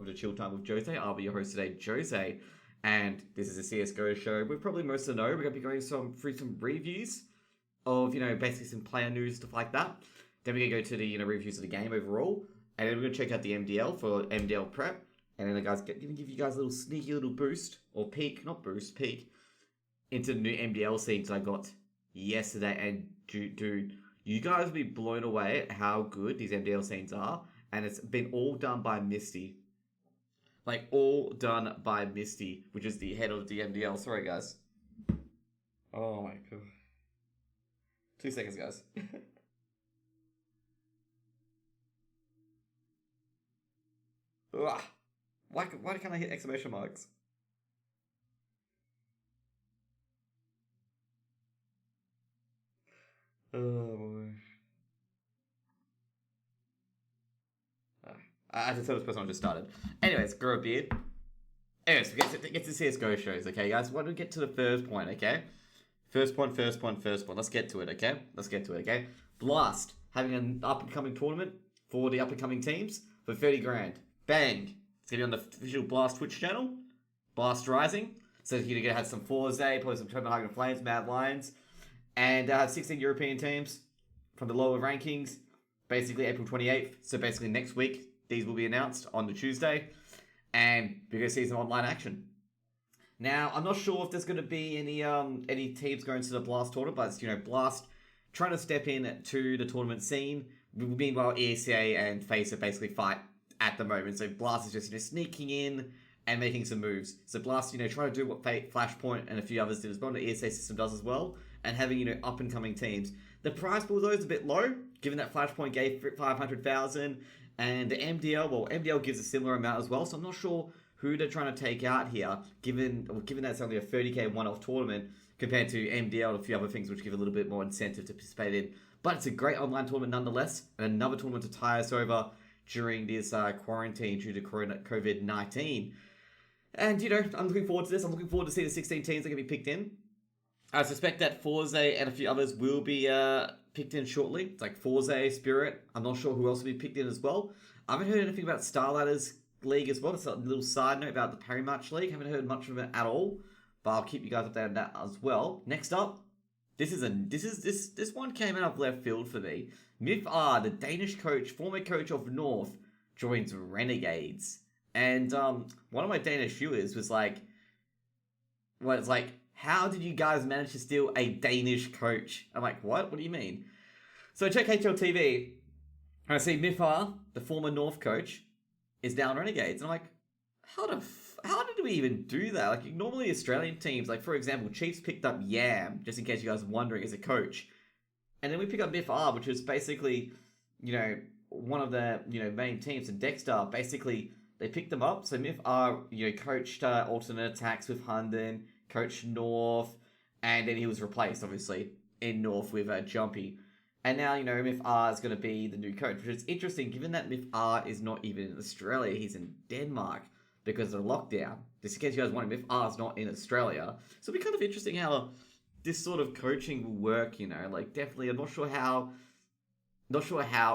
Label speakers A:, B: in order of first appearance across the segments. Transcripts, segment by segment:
A: welcome to Chilltime with Jose. I'll be your host today, Jose, and this is a CSGO show. We're probably most of know we're going to be going through some reviews of, basically some player news, stuff like that. Then we're going to go to the, reviews of the game overall, and then we're going to check out the MDL for MDL prep, and then the guys going to give you guys a little sneaky little boost, or peek, not boost, peek, into the new MDL scenes I got yesterday, and dude, you guys will be blown away at how good these MDL scenes are. And it's been all done by Misty. Like, all done by Misty, which is the head of the MDL. Sorry, guys. Oh, my God. 2 seconds, guys. Why can't I hit exclamation marks? Oh, boy. I had to tell this person I just started. Anyways, grow a beard. Anyways, we get to CSGO shows, okay, guys? Why don't we get to the first point, okay? First point. Let's get to it, okay? Blast, having an up-and-coming tournament for the up-and-coming teams for 30 grand. Bang! It's going to be on the official Blast Twitch channel. Blast Rising. So you're going to have some Forza, probably some Copenhagen Flames, Mad Lions. And 16 European teams from the lower rankings. Basically April 28th. So basically next week. These will be announced on the Tuesday, and we're going to see some online action. Now, I'm not sure if there's going to be any teams going to the Blast tournament, but it's, Blast trying to step in to the tournament scene. Meanwhile, ESL and FaZe are basically fight at the moment. So Blast is just sneaking in and making some moves. So Blast, trying to do what Flashpoint and a few others did as well, the ESL system does as well, and having, up and coming teams. The prize pool though is a bit low, given that Flashpoint gave 500,000. And the MDL gives a similar amount as well, so I'm not sure who they're trying to take out here, given that it's only a 30k one-off tournament compared to MDL and a few other things which give a little bit more incentive to participate in. But it's a great online tournament nonetheless, and another tournament to tie us over during this quarantine due to COVID-19. And, I'm looking forward to this. I'm looking forward to see the 16 teams that are going to be picked in. I suspect that Forza and a few others will be picked in shortly. It's like Forza, Spirit. I'm not sure who else will be picked in as well. I haven't heard anything about Starladders League as well. It's a little side note about the Parry Match League. Haven't heard much of it at all, but I'll keep you guys updated on that as well. Next up, this one came out of left field for me. MIF the Danish coach, former coach of North, joins Renegades, and one of my Danish viewers was like, how did you guys manage to steal a Danish coach? I'm like, what? What do you mean? So I check HLTV, and I see Mifar, the former North coach, is now in Renegades. And I'm like, how did we even do that? Like, normally Australian teams, like, for example, Chiefs picked up Yam, just in case you guys are wondering, as a coach. And then we pick up Mifar, which is basically, one of the, main teams. And Dexter, basically, they picked them up. So Mifar, coached alternate attacks with Hunden, coached North, and then he was replaced, obviously, in North with Jumpy. And now, Myth R is going to be the new coach, which is interesting, given that Myth R is not even in Australia, he's in Denmark because of the lockdown. Just in case you guys wondering, Myth R is not in Australia. So it'll be kind of interesting how this sort of coaching will work, definitely, I'm not sure how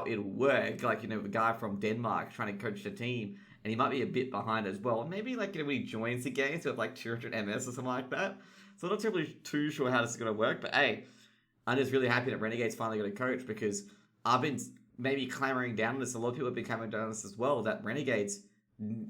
A: it'll work, the guy from Denmark trying to coach the team, and he might be a bit behind as well. Maybe, when he joins the game, so with, 200 MS or something like that. So I'm not too sure how this is going to work, but hey, I'm just really happy that Renegade's finally got a coach, because I've been maybe clamoring down on this. A lot of people have been clamoring down on this as well, that Renegades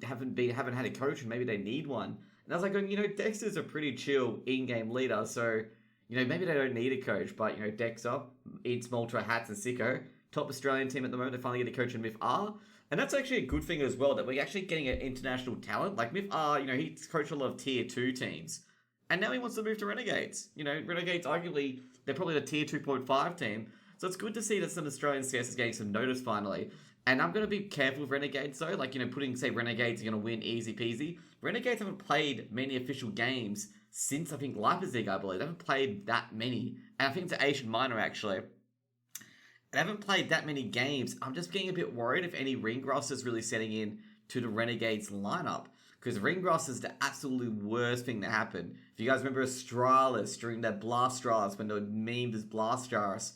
A: haven't had a coach, and maybe they need one. And I was like, Dexter's a pretty chill in-game leader, so, maybe they don't need a coach, but, Dexter, Eats Maltra, Hats, and Sicko, top Australian team at the moment, they finally get a coach in Myth R. And that's actually a good thing as well, that we're actually getting an international talent. Like Myth R, he's coached a lot of tier 2 teams. And now he wants to move to Renegades. Renegades, arguably, they're probably the tier 2.5 team. So it's good to see that some Australian CS is getting some notice finally. And I'm going to be careful with Renegades though. Putting, say, Renegades are going to win easy peasy. Renegades haven't played many official games since, I think, Leipzig, I believe. They haven't played that many. And I think it's an Asian minor, actually. They haven't played that many games. I'm just getting a bit worried if any Ringgrass is really setting in to the Renegades lineup. Because Ringgrass is the absolutely worst thing that happened. If you guys remember Astralis during their Blastralis, when they were memed as Blastralis,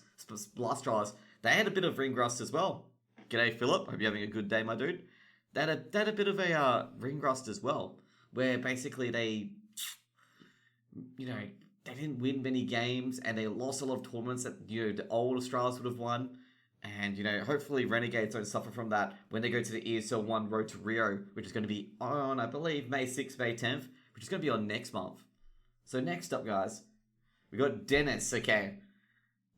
A: they had a bit of Ringgrass as well. G'day, Philip. Hope you're having a good day, my dude. they had a bit of a ring rust as well, where basically they, you know, they didn't win many games and they lost a lot of tournaments that the old Australians would have won. And hopefully Renegades don't suffer from that when they go to the ESL One Road to Rio, which is going to be on, I believe, May 6th, May 10th, which is going to be on next month. So next up, guys, we got Dennis. Okay,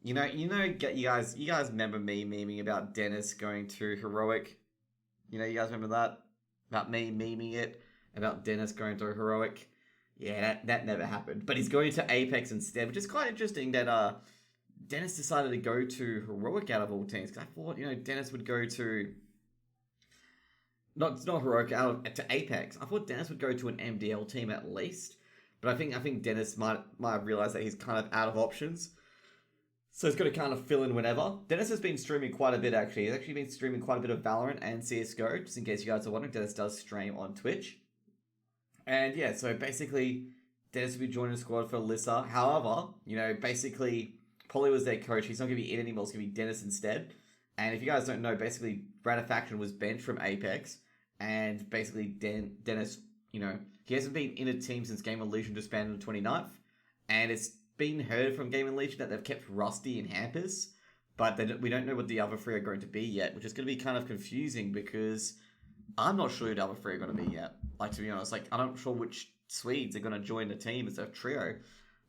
A: you guys remember me memeing about Dennis going to Heroic. You guys remember that about me memeing it about Dennis going to Heroic. Yeah, that never happened. But he's going to Apex instead, which is quite interesting that Dennis decided to go to Heroic out of all teams. Because I thought, Dennis would go to... Not Heroic, to Apex. I thought Dennis would go to an MDL team at least. But I think Dennis might have realised that he's kind of out of options. So he's got to kind of fill in whenever. Dennis has been streaming quite a bit, actually. He's actually been streaming quite a bit of Valorant and CSGO. Just in case you guys are wondering, Dennis does stream on Twitch. And yeah, so basically, Dennis will be joining the squad for Alyssa. However, basically, Polly was their coach. He's not going to be in anymore. It's going to be Dennis instead. And if you guys don't know, basically, Ratifaction was benched from Apex. And basically, Dennis, he hasn't been in a team since Game of Legion disbanded on the 29th. And it's been heard from Game of Legion that they've kept Rusty and Hampers. But we don't know what the other three are going to be yet, which is going to be kind of confusing because I'm not sure who the other three are going to be yet. To be honest, I'm not sure which Swedes are going to join the team as a trio.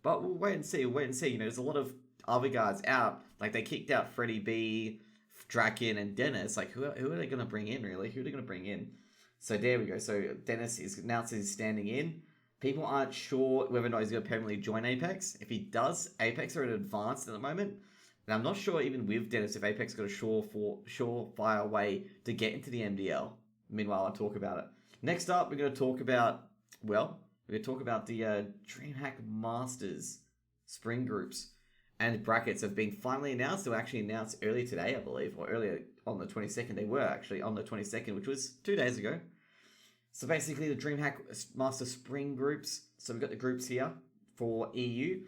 A: But we'll wait and see. There's a lot of other guys out. They kicked out Freddie B, Draken, and Dennis. Who are they going to bring in, really? Who are they going to bring in? So there we go. So Dennis is announced he's standing in. People aren't sure whether or not he's going to permanently join Apex. If he does, Apex are at advanced at the moment. And I'm not sure even with Dennis if Apex got a surefire way to get into the MDL. Meanwhile, I'll talk about it. Next up, we're going to talk about, the DreamHack Masters spring groups and brackets have been finally announced. They were actually announced earlier today, I believe, or earlier on the 22nd. They were actually on the 22nd, which was 2 days ago. So basically, the DreamHack Master spring groups. So we've got the groups here for EU.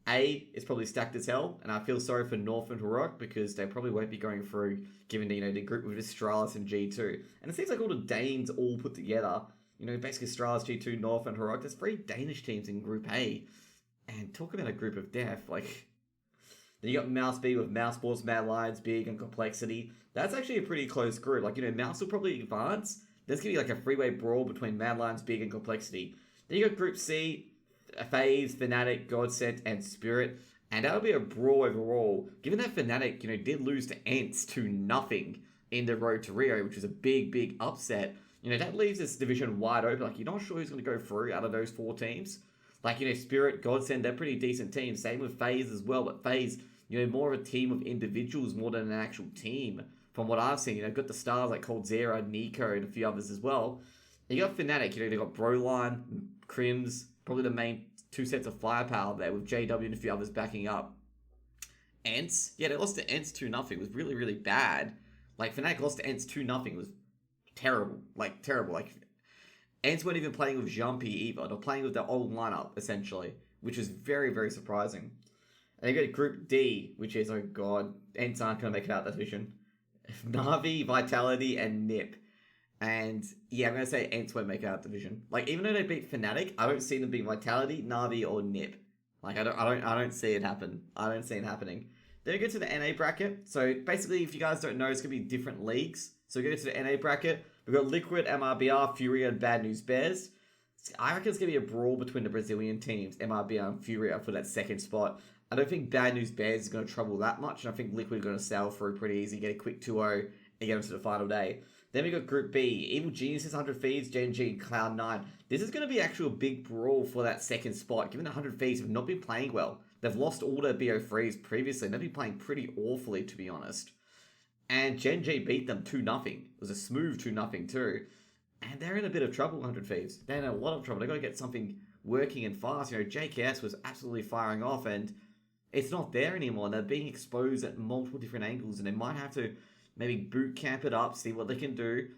A: A is probably stacked as hell, and I feel sorry for North and Heroic because they probably won't be going through, given the group with Astralis and G2. And it seems like all the Danes all put together, basically Astralis, G2, North, and Heroic. There's 3 Danish teams in Group A. And talk about a group of death, then you got Mouse B with Mouse Sports, Mad Lions, Big, and Complexity. That's actually a pretty close group. Mouse will probably advance. There's going to be a freeway brawl between Mad Lions, Big, and Complexity. Then you got Group C, FaZe, Fnatic, Godsent, and Spirit. And that'll be a brawl overall. Given that Fnatic, did lose to Ents 2-0 in the Road to Rio, which was a big, big upset. That leaves this division wide open. You're not sure who's going to go through out of those 4 teams. Spirit, Godsend, they're pretty decent teams. Same with FaZe as well. But FaZe, more of a team of individuals more than an actual team. From what I've seen, got the stars like Coldzera, Nico, and a few others as well. And you got Fnatic, they got Broline, Crims, probably the main 2 sets of firepower there with JW and a few others backing up. Ents, they lost to Ents 2-0. It was really, really bad. Fnatic lost to Ents 2-0. It was terrible. Terrible. Ents weren't even playing with Jumpy either. They're playing with their old lineup, essentially, which is very, very surprising. And you got Group D, which is, oh god, Ents aren't going to make it out of that division. Na'Vi, Vitality, and Nip. And yeah, I'm going to say Ents won't make it out of the division. Even though they beat Fnatic, I don't see them being Vitality, Na'Vi, or Nip. I don't see it happen. I don't see it happening. Then we go to the NA bracket. So basically, if you guys don't know, it's going to be different leagues. So we go to the NA bracket. We've got Liquid, MRBR, Furia, and Bad News Bears. I reckon it's going to be a brawl between the Brazilian teams, MRBR and Furia, for that second spot. I don't think Bad News Bears is going to trouble that much. And I think Liquid are going to sail through pretty easy, get a quick 2-0, and get into the final day. Then we got Group B, Evil Geniuses, 100 Thieves, Gen G, and Cloud9. This is going to be actually a big brawl for that second spot, given the 100 Thieves have not been playing well. They've lost all their BO3s previously, and they've been playing pretty awfully, to be honest. And Gen G beat them 2-0. It was a smooth 2-0 too. And they're in a bit of trouble, 100 Thieves. They're in a lot of trouble. They've got to get something working and fast. JKS was absolutely firing off, and it's not there anymore. They're being exposed at multiple different angles, and they might have to maybe boot camp it up, see what they can do.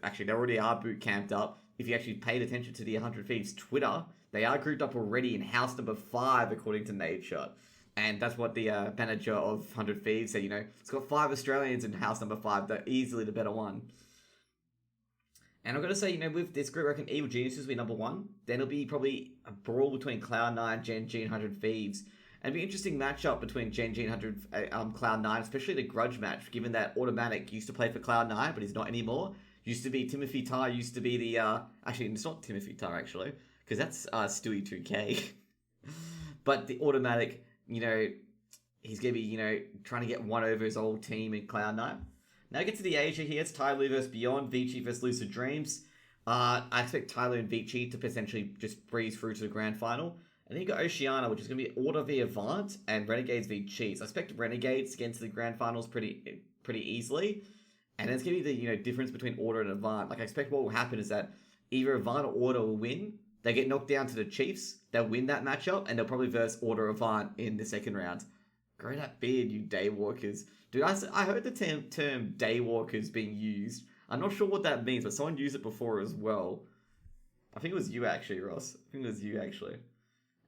A: Actually, they already are boot camped up. If you actually paid attention to the 100 Thieves Twitter, they are grouped up already in house number 5, according to Nadeshot. And that's what the manager of 100 Thieves said, it's got 5 Australians in house number 5. They're easily the better one. And I've got to say, with this group, I reckon Evil Geniuses will be number 1. Then it'll be probably a brawl between Cloud9, Gen G, and 100 Thieves. And it'll be an interesting matchup between Gen G and 100 Cloud9, especially the grudge match, given that Automatic used to play for Cloud9, but he's not anymore. Used to be Timothy Tar, used to be the... actually, it's not Timothy Tar, actually, because that's Stewie 2K. But the Automatic, he's going to be, trying to get one over his old team in Cloud9. Now get to the Asia here. It's Tyloo versus Beyond, Vici versus Lucid Dreams. I expect Tyloo and Vici to potentially just breeze through to the grand final. And then you got Oceania, which is going to be Order v Avant and Renegades v Cheats. I expect Renegades to get into the grand finals pretty easily. And then it's going to be the difference between Order and Avant. Like, I expect what will happen is that either Avant or Order will win. They get knocked down to the Chiefs. They'll win that matchup, and they'll probably verse Order Avant in the second round. Grow that beard, you Daywalkers. Dude, I heard the term Daywalkers being used. I'm not sure what that means, but someone used it before as well. I think it was you, actually, Ross. I think it was you, actually.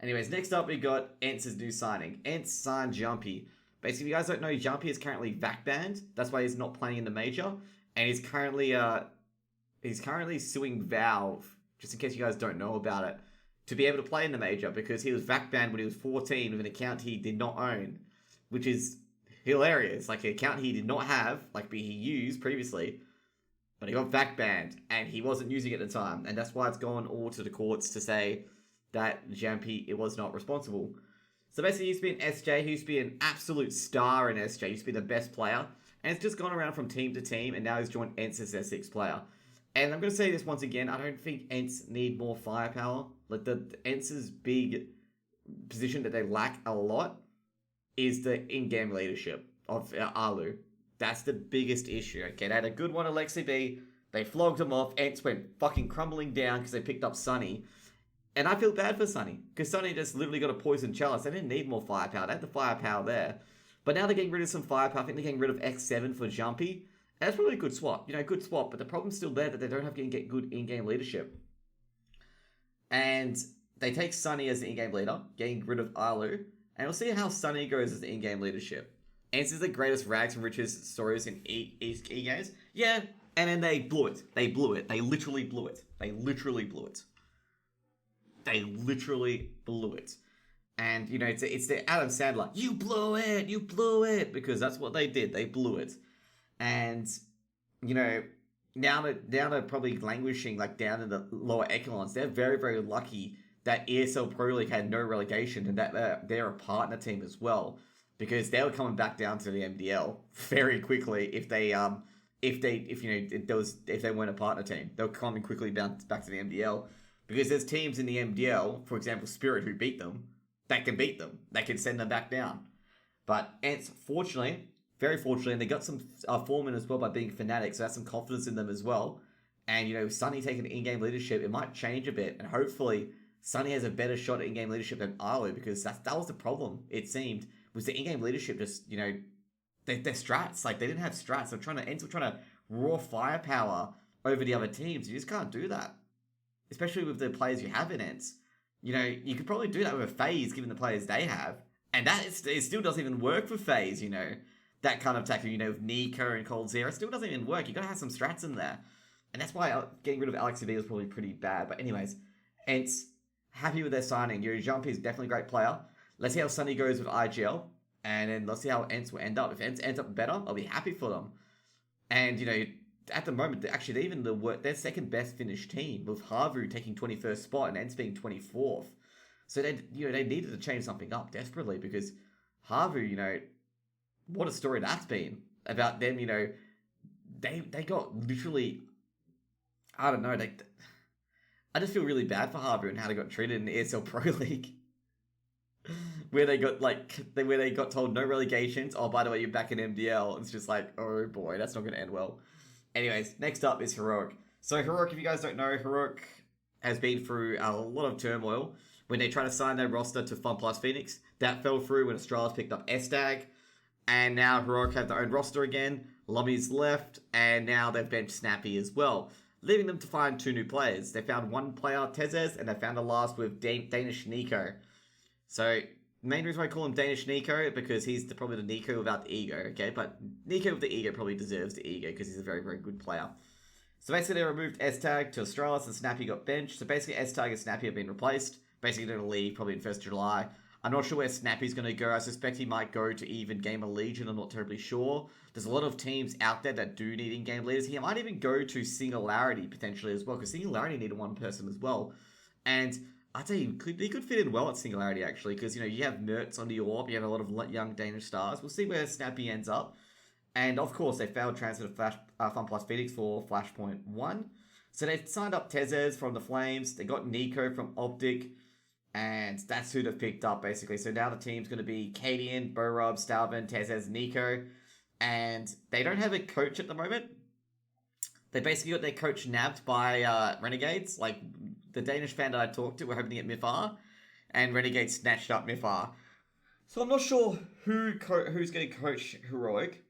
A: Anyways, next up, we got Ence's new signing. Ence signed Jumpy. Basically, if you guys don't know, Jumpy is currently VAC banned. That's why he's not playing in the major. And he's currently suing Valve, just in case you guys don't know about it, to be able to play in the major, because he was VAC banned when he was 14 with an account he did not own, which is hilarious. Like, an account he did not have, like he used previously, but he got VAC banned, and he wasn't using it at the time. And that's why it's gone all to the courts to say that Jumpy, it was not responsible. So basically, he used to be an SJ, he used to be an absolute star in SJ, he used to be the best player, and it's just gone around from team to team, and now he's joined Ence as their 6th player. And I'm going to say this once again, I don't think Ence need more firepower. Like, the Ence's big position that they lack a lot is the in-game leadership of Alu. That's the biggest issue, okay? They had a good one, Alexi B. They flogged him off. Ence went fucking crumbling down because they picked up Sunny. And I feel bad for Sunny, because Sunny just literally got a poison chalice. They didn't need more firepower. They had the firepower there. But now they're getting rid of some firepower. I think they're getting rid of X7 for Jumpy. And that's probably a good swap. Good swap. But the problem's still there that they don't have to get good in-game leadership. And they take Sunny as the in-game leader, getting rid of Alu. And we'll see how Sunny goes as the in-game leadership. Ence is the greatest rags and riches stories in e-games. Yeah, and then they blew it. They blew it. They literally blew it. They literally blew it. They literally blew it. And, it's the Adam Sandler, you blew it, because that's what they did. They blew it. And, now they're probably languishing, like, down in the lower echelons. They're very, very lucky that ESL Pro League had no relegation and that they're a partner team as well, because they were coming back down to the MDL very quickly if they weren't a partner team. They were coming quickly back to the MDL, because there's teams in the MDL, for example Spirit, who beat them, that can beat them. They can send them back down. But Ence, fortunately, very fortunately, and they got some form in as well by being Fnatic, so that's some confidence in them as well. And, Sunny taking in-game leadership, it might change a bit, and hopefully Sunny has a better shot at in-game leadership than Arlo, because that was the problem, it seemed, was the in-game leadership just, their strats. Like, they didn't have strats. Ence were trying to raw firepower over the other teams. You just can't do that. Especially with the players you have in Ence. You could probably do that with a FaZe, given the players they have. And it still doesn't even work for FaZe, That kind of tactic, with Nico and Cold Zero, still doesn't even work. You gotta have some strats in there. And that's why getting rid of Alex V was probably pretty bad. But anyways, Ence, happy with their signing. Jumpy is definitely a great player. Let's see how Sunny goes with IGL. And then let's see how Ence will end up. If Ence ends up better, I'll be happy for them. And, at the moment, actually, they're even their second best finished team, with Havu taking 21st spot and Ence being 24th. So they needed to change something up desperately, because Havu, what a story that's been about them. They got literally, I don't know. I just feel really bad for Havu and how they got treated in the ESL Pro League, where they got told no relegations. Oh, by the way, you're back in MDL. It's just like, oh boy, that's not going to end well. Anyways, next up is Heroic. So Heroic, if you guys don't know, Heroic has been through a lot of turmoil when they tried to sign their roster to Fun Plus Phoenix. That fell through when Astralis picked up Estag. And now Heroic have their own roster again. Lobby's left, and now they've benched Snappy as well, leaving them to find 2 new players. They found one player, Tezes, and they found the last with Danish Nico. So, the main reason why I call him Danish Nico, because he's probably the Nico without the ego, okay? But Nico with the ego probably deserves the ego, because he's a very, very good player. So basically, they removed S-Tag to Australis and Snappy got benched. So basically, S-Tag and Snappy have been replaced. Basically, they're going to leave probably in 1st of July. I'm not sure where Snappy's going to go. I suspect he might go to even Gamer Legion. I'm not terribly sure. There's a lot of teams out there that do need in-game leaders. He might even go to Singularity potentially as well, because Singularity needed one person as well. And I'd say he could fit in well at Singularity actually, because you have Mertz on the Orb, you have a lot of young Danish stars. We'll see where Snappy ends up. And of course, they failed transfer to Fun Plus Phoenix for Flashpoint 1. So they signed up Tezes from the Flames. They got Nico from Optic. And that's who they've picked up, basically. So now the team's going to be Cadian, Borub, Stalvin, Tezes, Nico. And they don't have a coach at the moment. They basically got their coach nabbed by Renegades. Like, the Danish fan that I talked to were hoping to get Mifar. And Renegades snatched up Mifar. So I'm not sure who's going to coach Heroic.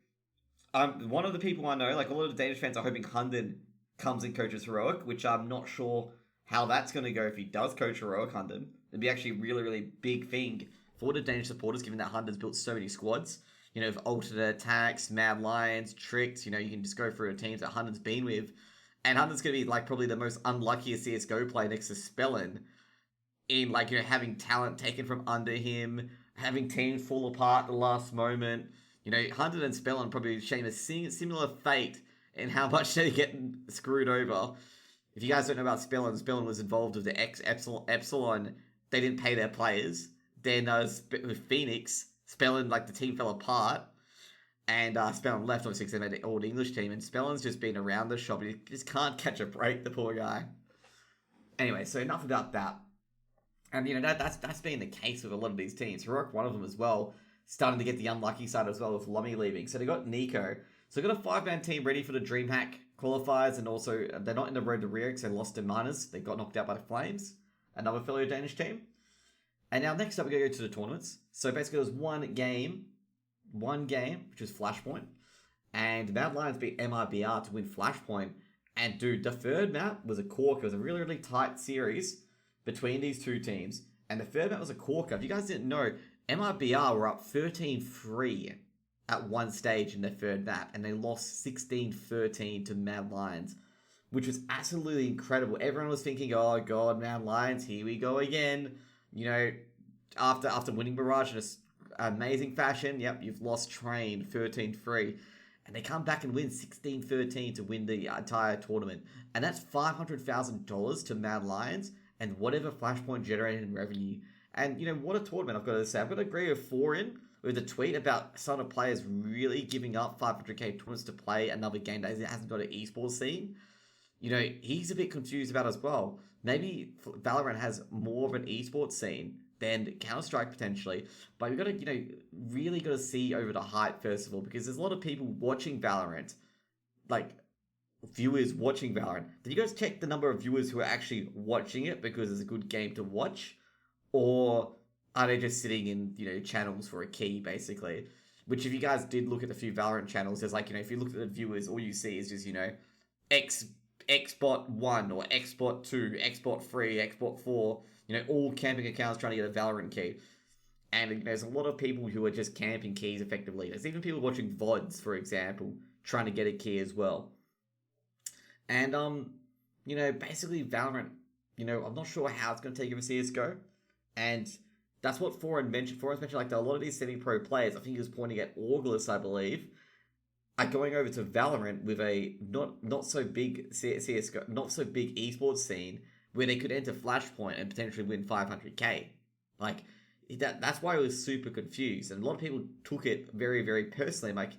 A: One of the people I know, like a lot of the Danish fans are hoping Hunden comes and coaches Heroic, which I'm not sure how that's going to go if he does coach Heroic Hunden. It'd be actually a really, really big thing for the Danish supporters, given that Hunden's built so many squads. With alternate attacks, Mad Lions, Tricks, you can just go through the teams that Hunden's been with. And Hunden's going to be, probably the most unluckiest CSGO player next to Spellin in, having talent taken from under him, having teams fall apart at the last moment. Hunden and Spellin probably shame a similar fate in how much they're getting screwed over. If you guys don't know about Spellin was involved with the Epsilon. They didn't pay their players. Then with Phoenix, Spellin, the team fell apart. And Spellin left, obviously, because they made an old English team. And Spellin's just been around the shop. He just can't catch a break, the poor guy. Anyway, so enough about that. And, that's been the case with a lot of these teams. Heroic, one of them as well, starting to get the unlucky side as well with Lummy leaving. So they got Nico. So they got a 5-man team ready for the DreamHack qualifiers. And also, they're not in the road to Rio because they lost to Miners. They got knocked out by the Flames. Another fellow Danish team. And now next up, we're going to go to the tournaments. So basically, there was one game, which was Flashpoint. And Mad Lions beat MRBR to win Flashpoint. And dude, the third map was a corker. It was a really, really tight series between these two teams. And the third map was a corker. If you guys didn't know, MRBR were up 13-3 at one stage in their third map. And they lost 16-13 to Mad Lions, which was absolutely incredible. Everyone was thinking, oh god, Mad Lions, here we go again. After winning Barrage in an amazing fashion, yep, you've lost Train 13-3. And they come back and win 16-13 to win the entire tournament. And that's $500,000 to Mad Lions and whatever Flashpoint generated in revenue. And, what a tournament, I've got to say. I've got to agree with Foreign with a tweet about some of the players really giving up 500k tournaments to play another game that hasn't got an esports scene. He's a bit confused about as well. Maybe Valorant has more of an esports scene than Counter-Strike potentially. But we've got to, really got to see over the hype first of all, because there's a lot of people watching Valorant, viewers watching Valorant. Did you guys check the number of viewers who are actually watching it because it's a good game to watch? Or are they just sitting in, channels for a key, basically? Which if you guys did look at the few Valorant channels, there's if you look at the viewers, all you see is just, Xbot 1 or Xbot 2, Xbot 3, Xbot 4, all camping accounts trying to get a Valorant key. And there's a lot of people who are just camping keys effectively. There's even people watching VODs, for example, trying to get a key as well. And, basically Valorant, I'm not sure how it's going to take over CSGO. And that's what Foreign mentioned. Foreign's mentioned, a lot of these semi-pro players, I think he was pointing at Augulus, I believe, are going over to Valorant with a not so big CSGO, not so big esports scene where they could enter Flashpoint and potentially win 500k. That's why I was super confused, and a lot of people took it very, very personally. I'm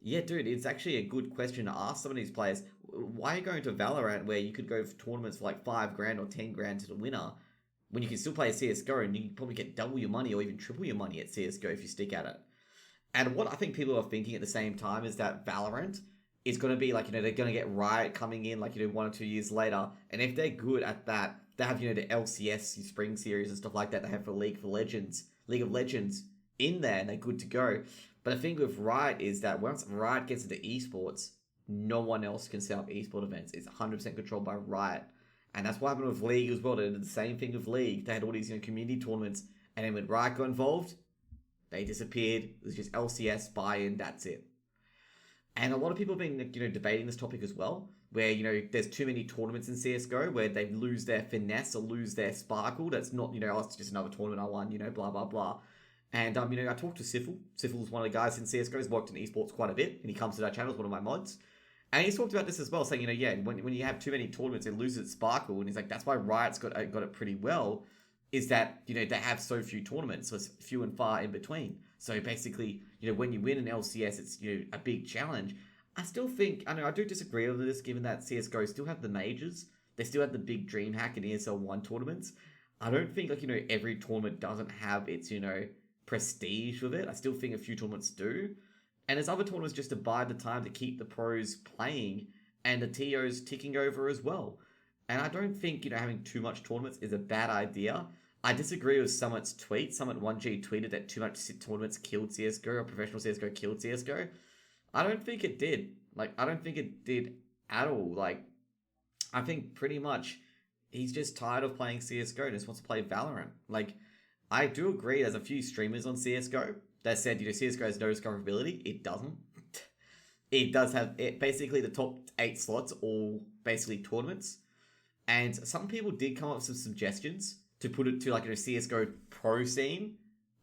A: yeah, dude, it's actually a good question to ask some of these players. Why are you going to Valorant where you could go for tournaments for $5 grand or 10 grand to the winner when you can still play CSGO and you can probably get double your money or even triple your money at CSGO if you stick at it? And what I think people are thinking at the same time is that Valorant is going to be they're going to get Riot coming in 1 or 2 years later. And if they're good at that, they have, the LCS Spring Series and stuff like that they have for League of Legends in there, and they're good to go. But the thing with Riot is that once Riot gets into esports, no one else can set up esport events. It's 100% controlled by Riot. And that's what happened with League as well. They did the same thing with League. They had all these community tournaments. And then when Riot got involved, they disappeared. It was just LCS, buy-in, that's it. And a lot of people have been debating this topic as well. where, you know, there's too many tournaments in CSGO where they lose their finesse or lose their sparkle. That's not, you know, oh, it's just another tournament I won, you know, blah, blah, blah. And, you know, I talked to Siffle. Siffle's one of the guys in CSGO. He's worked in esports quite a bit, and he comes to that channel as one of my mods. And he's talked about this as well, saying, you know, yeah, when you have too many tournaments, it loses its sparkle. And he's like, that's why Riot's got it pretty well, is that, you know, they have so few tournaments, so it's few and far in between. So basically, you know, when you win an LCS, it's, you know, a big challenge. I still think, I know I do disagree with this, given that CSGO still have the majors. They still have the big DreamHack and ESL 1 tournaments. I don't think, like, you know, every tournament doesn't have its, you know, prestige with it. I still think a few tournaments do. And there's other tournaments just to bide the time to keep the pros playing and the TOs ticking over as well. And I don't think, you know, having too much tournaments is a bad idea. I disagree with Summit's tweet. Summit 1G tweeted that too much tournaments killed CSGO, or professional CSGO killed CSGO. I don't think it did. Like, I don't think it did at all. Like, I think pretty much he's just tired of playing CSGO and just wants to play Valorant. Like, I do agree there's a few streamers on CSGO that said, you know, CSGO has no discoverability. It doesn't. It does have, it basically the top 8 slots, all basically tournaments. And some people did come up with some suggestions to put it to, like, a CSGO pro scene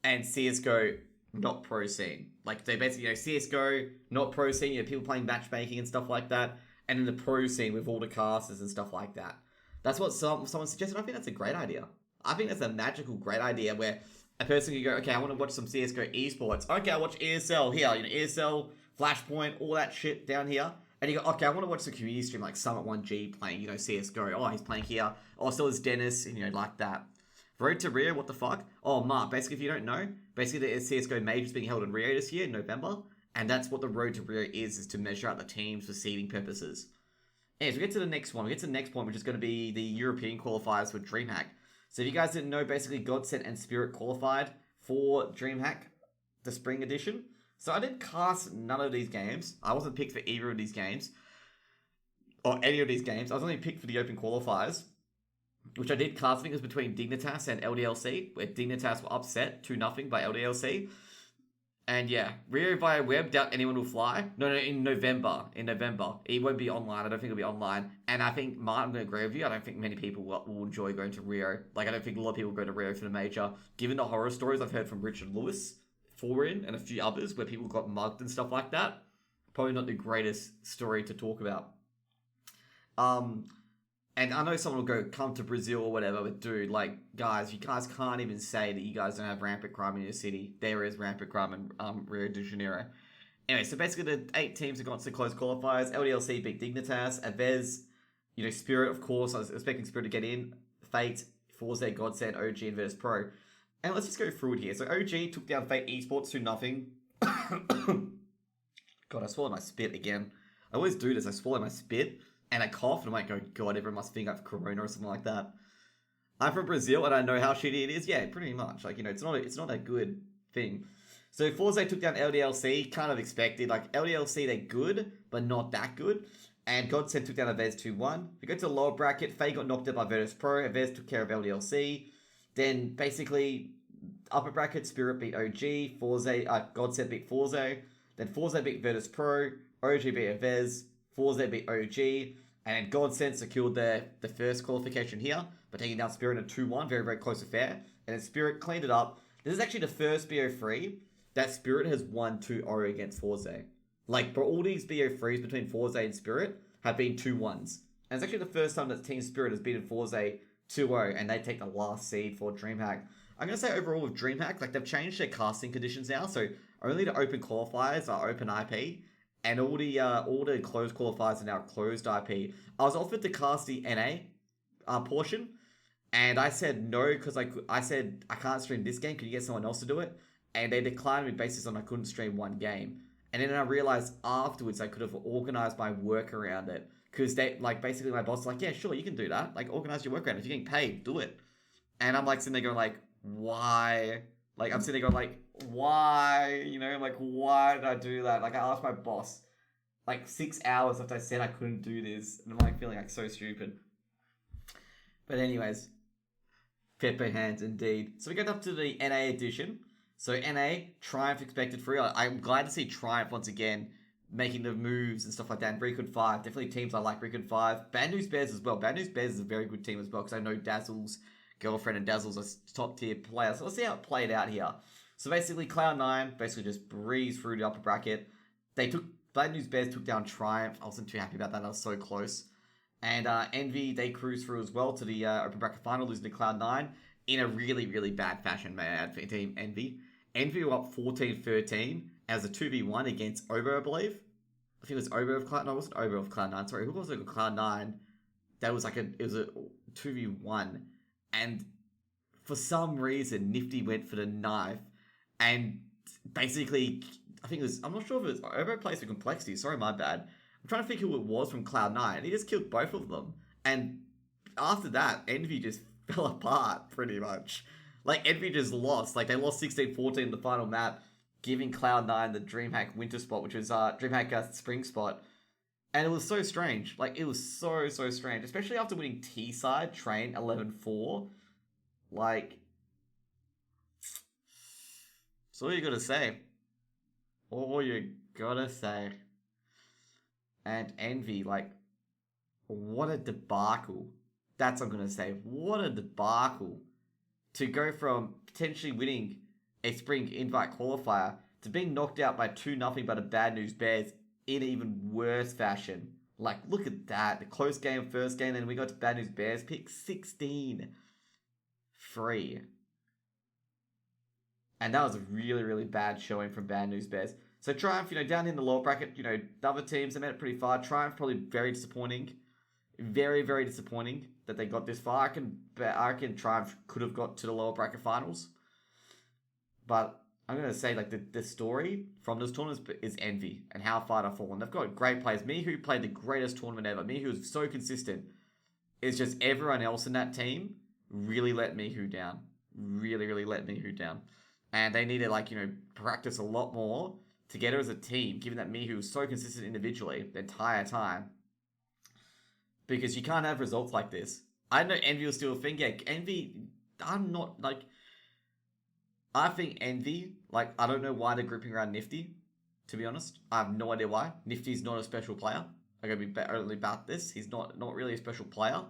A: and CSGO not pro scene. Like, they basically, you know, CSGO not pro scene, you know, people playing matchmaking and stuff like that. And then the pro scene with all the casters and stuff like that. That's what someone suggested. I think that's a great idea. I think that's a magical, great idea where a person can go, okay, I want to watch some CSGO esports. Okay, I'll watch ESL here, you know, ESL, Flashpoint, all that shit down here. And you go, okay, I want to watch the community stream like Summit 1G playing, you know, CSGO. Oh, he's playing here. Oh, so is Dennis, and, you know, like that. Road to Rio, what the fuck? Oh, Mark, basically, if you don't know, basically the CSGO Major is being held in Rio this year, in November. And that's what the Road to Rio is to measure out the teams for seeding purposes. Anyways, we get to the next one. We get to the next point, which is going to be the European qualifiers for DreamHack. So if you guys didn't know, basically Godsent and Spirit qualified for DreamHack, the spring edition. So I didn't cast none of these games. I wasn't picked for either of these games. Or any of these games. I was only picked for the open qualifiers. Which I did cast. I think it was between Dignitas and LDLC. Where Dignitas were upset 2-0 by LDLC. And yeah, Rio via web, doubt anyone will fly. No, in November. It won't be online. I don't think it'll be online. And I think, Martin, I'm going to agree with you. I don't think many people will enjoy going to Rio. Like, I don't think a lot of people go to Rio for the major. Given the horror stories I've heard from Richard Lewis, Foreign, and a few others where people got mugged and stuff like that, probably not the greatest story to talk about. And I know someone will go, come to Brazil or whatever, but dude, like, guys, you guys can't even say that you guys don't have rampant crime in your city. There is rampant crime in Rio de Janeiro. Anyway, so basically the 8 teams have gone to close qualifiers. LDLC beat Dignitas, Avez, you know, Spirit, of course. I was expecting Spirit to get in. Fate, Forza, Godsend, OG, and Virtus Pro. And let's just go through it here. So OG took down Fate Esports 2-0. God, I swallowed my spit again. I always do this. I swallow my spit and I cough and I might go, God, everyone must think I have corona or something like that. I'm from Brazil and I know how shitty it is. Yeah, pretty much. Like, you know, it's not a good thing. So Forza took down LDLC, kind of expected. Like, LDLC, they're good, but not that good. And Godsend took down Avez 2-1. We go to the lower bracket. Faye got knocked out by Virtus Pro. Avez took care of LDLC. Then, basically, upper bracket, Spirit beat OG. Godsend beat Forza. Then Forza beat Virtus Pro. OG beat Avez. Forza beat OG. And Godsend secured the first qualification here by taking down Spirit in a 2-1. Very, very close affair. And then Spirit cleaned it up. This is actually the first BO3 that Spirit has won 2-0 against Forza. Like, for all these BO3s between Forza and Spirit have been 2-1s. And it's actually the first time that Team Spirit has beaten Forza 2-0 and they take the last seed for DreamHack. I'm going to say overall with DreamHack, like, they've changed their casting conditions now. So only the open qualifiers are open IP. And all the closed qualifiers are now closed IP. I was offered to cast the NA portion. And I said no, because I said I can't stream this game. Could you get someone else to do it? And they declined me basis on I couldn't stream one game. And then I realized afterwards I could have organized my work around it. Because they, like, basically my boss was like, yeah, sure, you can do that. Like, organize your work around it. If you're getting paid, do it. And I'm like sitting there going like, why? Like, I'm sitting there going like, why? You know, like, why did I do that? Like, I asked my boss like 6 hours after I said I couldn't do this. And I'm like feeling like so stupid. But anyways, Pepe hands indeed. So we get up to the NA edition. So NA, Triumph expected free. I'm glad to see Triumph once again making the moves and stuff like that. And Recon 5, definitely teams I like Recon 5. Bad News Bears as well. Bad News Bears is a very good team as well because I know Dazzle's girlfriend and Dazzle's a top tier player. So let's see how it played out here. So basically Cloud9 basically just breezed through the upper bracket. Bad News Bears took down Triumph. I wasn't too happy about that. I was so close. And Envy, they cruised through as well to the open bracket final, losing to Cloud9 in a really, really bad fashion, may I add, for Team Envy. Envy were up 14-13 as a 2v1 against Obo, I believe. I think it was Obo of Cloud9. No, it wasn't Obo of Cloud9. Sorry, who was it? Cloud9. That was it was a 2v1. And for some reason, Nifty went for the knife. And basically, I'm not sure if it was Obo plays for Complexity. Sorry, my bad. I'm trying to think who it was from Cloud9. He just killed both of them. And after that, Envy just fell apart, pretty much. Like, Envy just lost. Like, they lost 16-14 in the final map, giving Cloud9 the DreamHack winter spot, which was DreamHack spring spot. And it was so strange. Like, it was so strange. Especially after winning T-side, Train 11-4. Like, that's all you gotta say. All you gotta say. And Envy, like, what a debacle. That's what I'm gonna say. What a debacle. To go from potentially winning a spring invite qualifier to being knocked out by 2-0 by the Bad News Bears in an even worse fashion. Like, look at that. The close game, first game, then we got to Bad News Bears pick 16-3. And that was a really, really bad showing from Bad News Bears. So Triumph, down in the lower bracket, the other teams, they made it pretty far. Triumph, probably very disappointing. Very, very disappointing that they got this far. I reckon Triumph could have got to the lower bracket finals. But I'm going to say, like, the story from this tournament is Envy and how far they've fallen. They've got great players. Mihu played the greatest tournament ever. Mihu is so consistent. It's just everyone else in that team really let Mihu down. Really, really let Mihu down. And they need to, practice a lot more together as a team, given that Mihu was so consistent individually the entire time. Because you can't have results like this. I know Envy was still a thing. Yeah, Envy, I think Envy, I don't know why they're grouping around Nifty, to be honest. I have no idea why. Nifty's not a special player. I'm going to be early about this. He's not really a special player.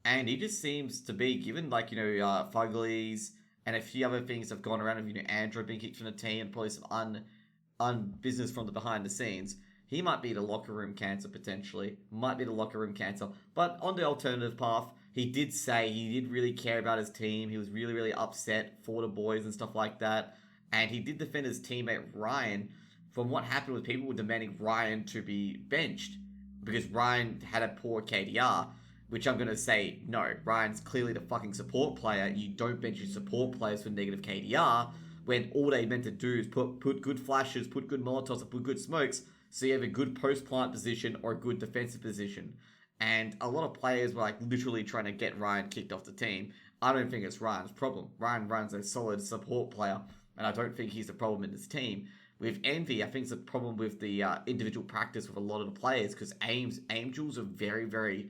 A: And he just seems to be, given, Fugglies and a few other things have gone around, Andrew being kicked from the team and probably some business from the behind the scenes. He might be the locker room cancer, potentially. Might be the locker room cancer. But on the alternative path, he did say he did really care about his team. He was really, really upset for the boys and stuff like that. And he did defend his teammate Ryan from what happened with people demanding Ryan to be benched. Because Ryan had a poor KDR. Which I'm going to say, no. Ryan's clearly the fucking support player. You don't bench your support players for negative KDR. When all they meant to do is put good flashes, put good molotovs, and put good smokes. So you have a good post-plant position or a good defensive position. And a lot of players were literally trying to get Ryan kicked off the team. I don't think it's Ryan's problem. Ryan runs a solid support player, and I don't think he's the problem in this team. With Envy, I think it's a problem with the individual practice with a lot of the players, because Angels are very, very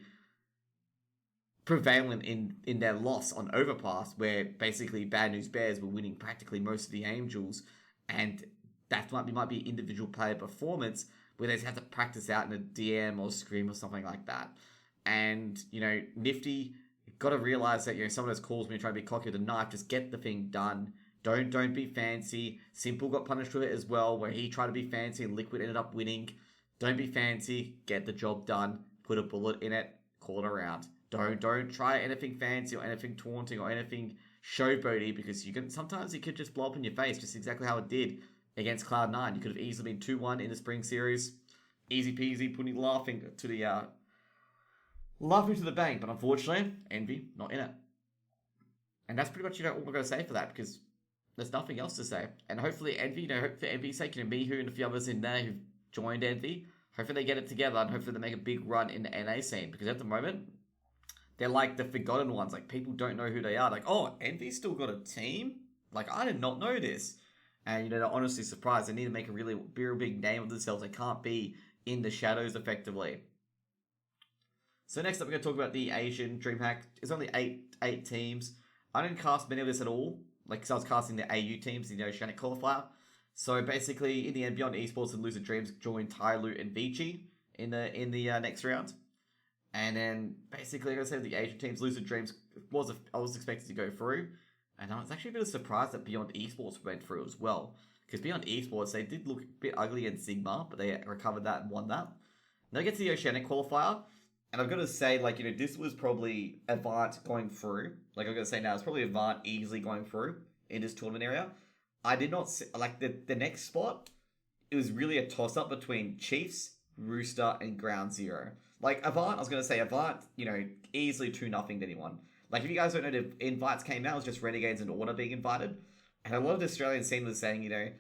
A: prevalent in their loss on Overpass, where basically Bad News Bears were winning practically most of the Angels, and that might be individual player performance where they just have to practice out in a DM or Scream or something like that. And, Nifty, got to realize that, some of those calls when you're trying to be cocky with a knife, just get the thing done. Don't be fancy. Simple got punished with it as well, where he tried to be fancy and Liquid ended up winning. Don't be fancy. Get the job done. Put a bullet in it. Call it around. Don't try anything fancy or anything taunting or anything showboaty, because sometimes it could just blow up in your face, just exactly how it did against Cloud9. You could have easily been 2-1 in the spring series. Easy peasy, putting laughing to the bank, but unfortunately, Envy not in it. And that's pretty much all we're going to say for that, because there's nothing else to say. And hopefully Envy, hope for Envy's sake, Mihu and a few others in there who've joined Envy, hopefully they get it together and hopefully they make a big run in the NA scene, because at the moment, they're like the forgotten ones. People don't know who they are. Oh, Envy's still got a team? I did not know this. And, they're honestly surprised. They need to make a really big name of themselves. They can't be in the shadows effectively. So next up, we're going to talk about the Asian DreamHack. It's only eight teams. I didn't cast many of this at all. Because I was casting the AU teams in the Oceanic Qualifier. So basically, in the end, Beyond Esports and Lucid Dreams joined Tyloo and Vici in the next round. And then basically, like I said, the Asian teams, Lucid Dreams I was expected to go through, and I was actually a bit surprised that Beyond Esports went through as well. Because Beyond Esports, they did look a bit ugly in Sigma, but they recovered that and won that. Now we get to the Oceanic qualifier, and I've got to say, like, this was probably Avant going through. Like, I'm going to say now, it's probably Avant easily going through in this tournament area. I did not see, like, the next spot, it was really a toss-up between Chiefs, Rooster, and Ground Zero. Like, Avant, I was going to say, Avant, easily 2-0 to anyone. Like, if you guys don't know, the invites came out, it was just Renegades and Order being invited. And a lot of the Australians seem to be saying,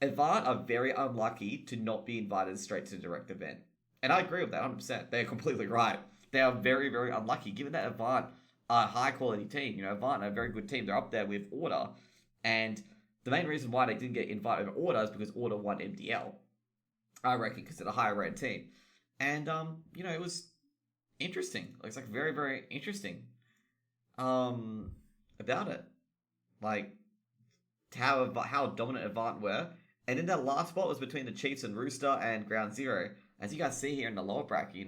A: Avant are very unlucky to not be invited straight to the direct event. And I agree with that 100%. They're completely right. They are very, very unlucky, given that Avant are a high-quality team. Avant are a very good team. They're up there with Order. And the main reason why they didn't get invited over Order is because Order won MDL. I reckon, because they're a higher-rated team. And, it was interesting. It's, like, very, very interesting about it. Like, how dominant Avant were. And then that last spot was between the Chiefs and Rooster and Ground Zero. As you guys see here in the lower bracket,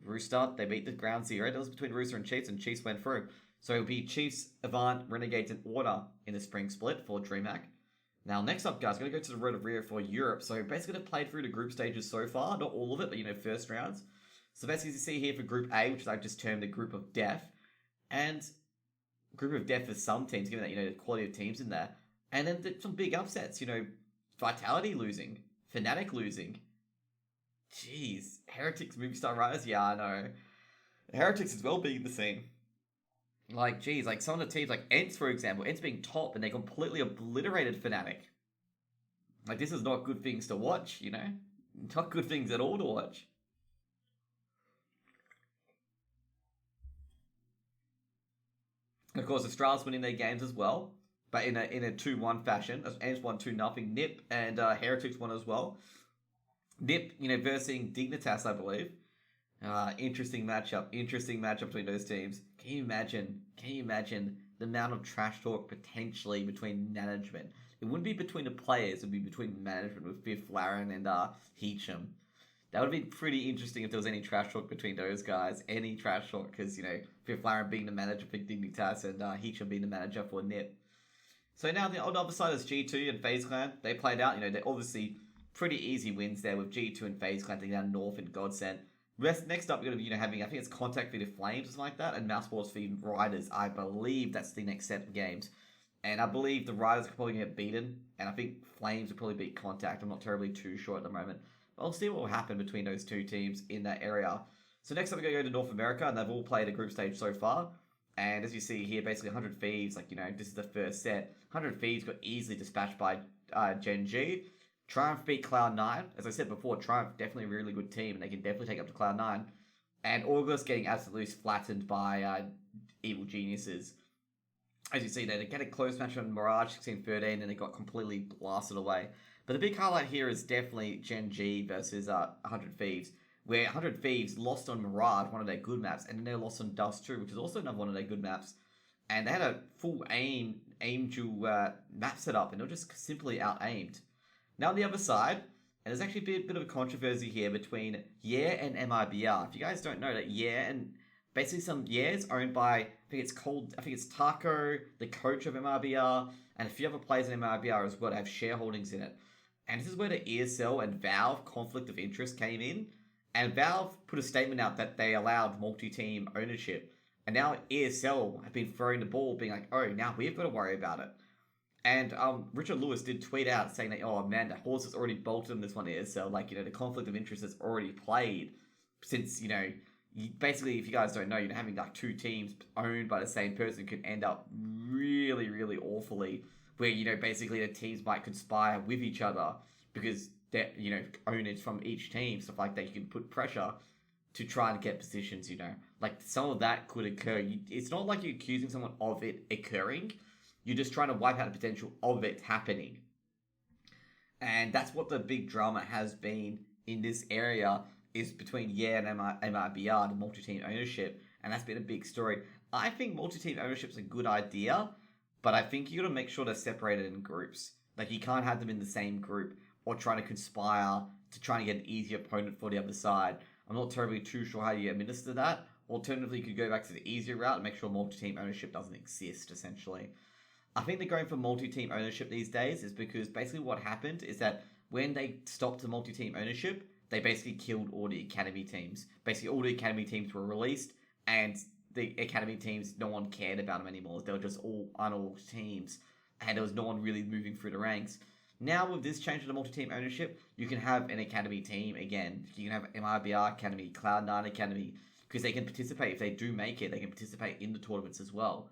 A: Rooster, they beat the Ground Zero. That was between Rooster and Chiefs went through. So it would be Chiefs, Avant, Renegades, and Order in the spring split for DreamHack. Now, next up, guys, going to go to the Road of Rio for Europe. So basically, they've played through the group stages so far. Not all of it, but, first rounds. So basically, as you see here for Group A, which I've just termed the Group of Death. And Group of Death for some teams, given that, the quality of teams in there. And then some big upsets, Vitality losing, Fnatic losing. Jeez, Heretics, Movistar Riders, yeah, I know. Heretics as well being the same. Like, geez, like some of the teams, like Ents, for example, Ents being top and they completely obliterated Fnatic. Like, this is not good things to watch, Not good things at all to watch. And of course, Astralis winning their games as well, but in a 2-1 fashion. Ents won 2-0. Nip and Heretics won as well. Nip, versus Dignitas, I believe. Interesting matchup between those teams. Can you imagine the amount of trash talk potentially between management? It wouldn't be between the players, it would be between management with Biff Laren and Heecham. That would be pretty interesting if there was any trash talk between those guys. Any trash talk, because, Biff Laren being the manager for Dignitas and Heecham being the manager for Nip. So now on the other side is G2 and FaZe Clan. They played out, they're obviously pretty easy wins there with G2 and FaZe Clan taking down North and Godsend. Next up, we're going to be having, I think it's Contact v Flames or something like that, and Mousesports v Riders. I believe that's the next set of games. And I believe the Riders are probably going to get beaten, and I think Flames will probably beat Contact. I'm not terribly too sure at the moment. But I'll see what will happen between those two teams in that area. So next up, we're going to go to North America, and they've all played a group stage so far. And as you see here, basically 100 Thieves, this is the first set. 100 Thieves got easily dispatched by Gen G. Triumph beat Cloud9. As I said before, Triumph definitely a really good team, and they can definitely take up to Cloud9. And August getting absolutely flattened by Evil Geniuses. As you see, they get a close match on Mirage 16-13, and they got completely blasted away. But the big highlight here is definitely Gen G versus 100 Thieves, where 100 Thieves lost on Mirage, one of their good maps, and then they lost on Dust 2, which is also another one of their good maps. And they had a full aim to map setup, and they were just simply out-aimed. Now on the other side, and there's actually a bit of a controversy here between Yeah and MIBR. If you guys don't know that Yeah and basically Yeah is owned by, I think it's Taco, the coach of MIBR, and a few other players in MIBR as well that have shareholdings in it. And this is where the ESL and Valve conflict of interest came in. And Valve put a statement out that they allowed multi-team ownership. And now ESL have been throwing the ball, being like, oh, now we've got to worry about it. And Richard Lewis did tweet out saying that, oh man, the horse has already bolted on this one here. So, the conflict of interest has already played since, basically, if you guys don't know, having two teams owned by the same person could end up really, really awfully. Where, basically the teams might conspire with each other because they're, owners from each team, stuff like that. You can put pressure to try and get positions, some of that could occur. It's not like you're accusing someone of it occurring. You're just trying to wipe out the potential of it happening. And that's what the big drama has been in this area, is between Yeah and MIBR, the multi-team ownership. And that's been a big story. I think multi-team ownership is a good idea, but I think you got to make sure they're separated in groups. Like, you can't have them in the same group or trying to conspire to try and get an easy opponent for the other side. I'm not terribly too sure how you administer that. Alternatively, you could go back to the easier route and make sure multi-team ownership doesn't exist, essentially. I think they're going for multi-team ownership these days is because basically what happened is that when they stopped the multi-team ownership, they basically killed all the academy teams. Basically, all the academy teams were released, and the academy teams, no one cared about them anymore. They were just all unorged teams, and there was no one really moving through the ranks. Now, with this change to the multi-team ownership, you can have an academy team again. You can have MIBR Academy, Cloud9 Academy, because they can participate. If they do make it, they can participate in the tournaments as well.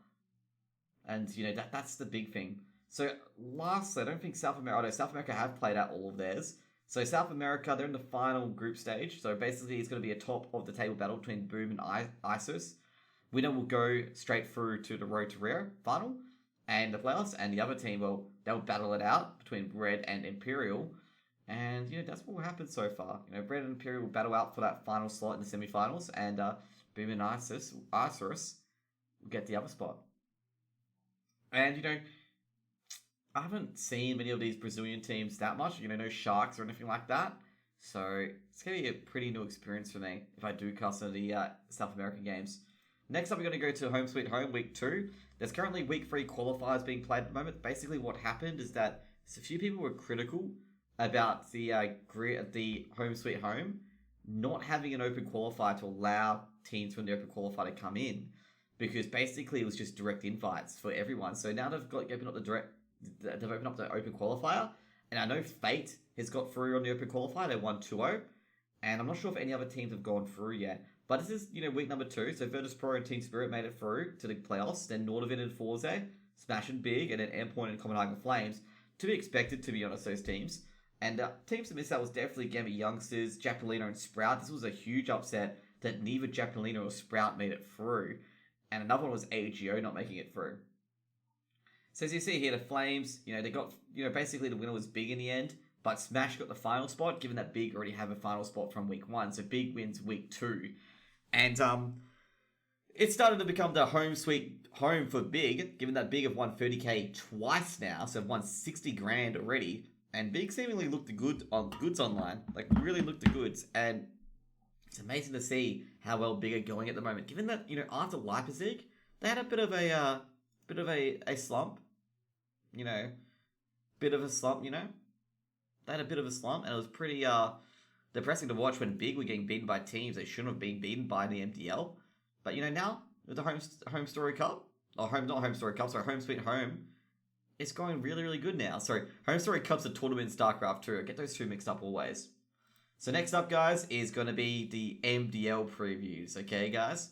A: And, that's the big thing. So, lastly, I don't think South America have played out all of theirs. So, South America, they're in the final group stage. So, basically, it's going to be a top-of-the-table battle between Boom and ISIS. Winner will go straight through to the Road to Rare final and the playoffs. And the other team, they'll battle it out between Red and Imperial. And, that's what will happen so far. Red and Imperial will battle out for that final slot in the semifinals. And Boom and ISIS will get the other spot. And, I haven't seen many of these Brazilian teams that much. No Sharks or anything like that. So, it's going to be a pretty new experience for me if I do cast the South American games. Next up, we're going to go to Home Sweet Home, Week 2. There's currently Week 3 qualifiers being played at the moment. Basically, what happened is that a few people were critical about the Home Sweet Home not having an open qualifier to allow teams from the open qualifier to come in. Because basically, it was just direct invites for everyone. So now they've opened up the open qualifier. And I know Fate has got through on the open qualifier. They won 2-0. And I'm not sure if any other teams have gone through yet. But this is, week number 2. So Virtus Pro and Team Spirit made it through to the playoffs. Then Nordavin and Forze, smashing big. And then Airpoint and Copenhagen Flames. To be expected, to be honest, those teams. And teams to miss out was definitely Gambit Youngsters, Japolino and Sprout. This was a huge upset that neither Japolino or Sprout made it through. And another one was AGO not making it through. So as you see here, the Flames, they got, basically the winner was Big in the end. But Smash got the final spot, given that Big already have a final spot from week 1. So Big wins week 2. And it started to become the home sweet home for Big, given that Big have won 30k twice now. So have won 60 grand already. And Big seemingly looked the goods online. Like, really looked the goods. And it's amazing to see how well Big are going at the moment. Given that, after Leipzig, they had a bit of a slump. Bit of a slump, They had a bit of a slump, and it was pretty depressing to watch when Big were getting beaten by teams they shouldn't have been beaten by in the MDL. But, now, with the Home Story Cup, or not Home Story Cup, sorry, Home Sweet Home, it's going really, really good now. Sorry, Home Story Cup's a tournament in StarCraft 2. I get those two mixed up always. So next up, guys, is going to be the MDL previews, okay, guys?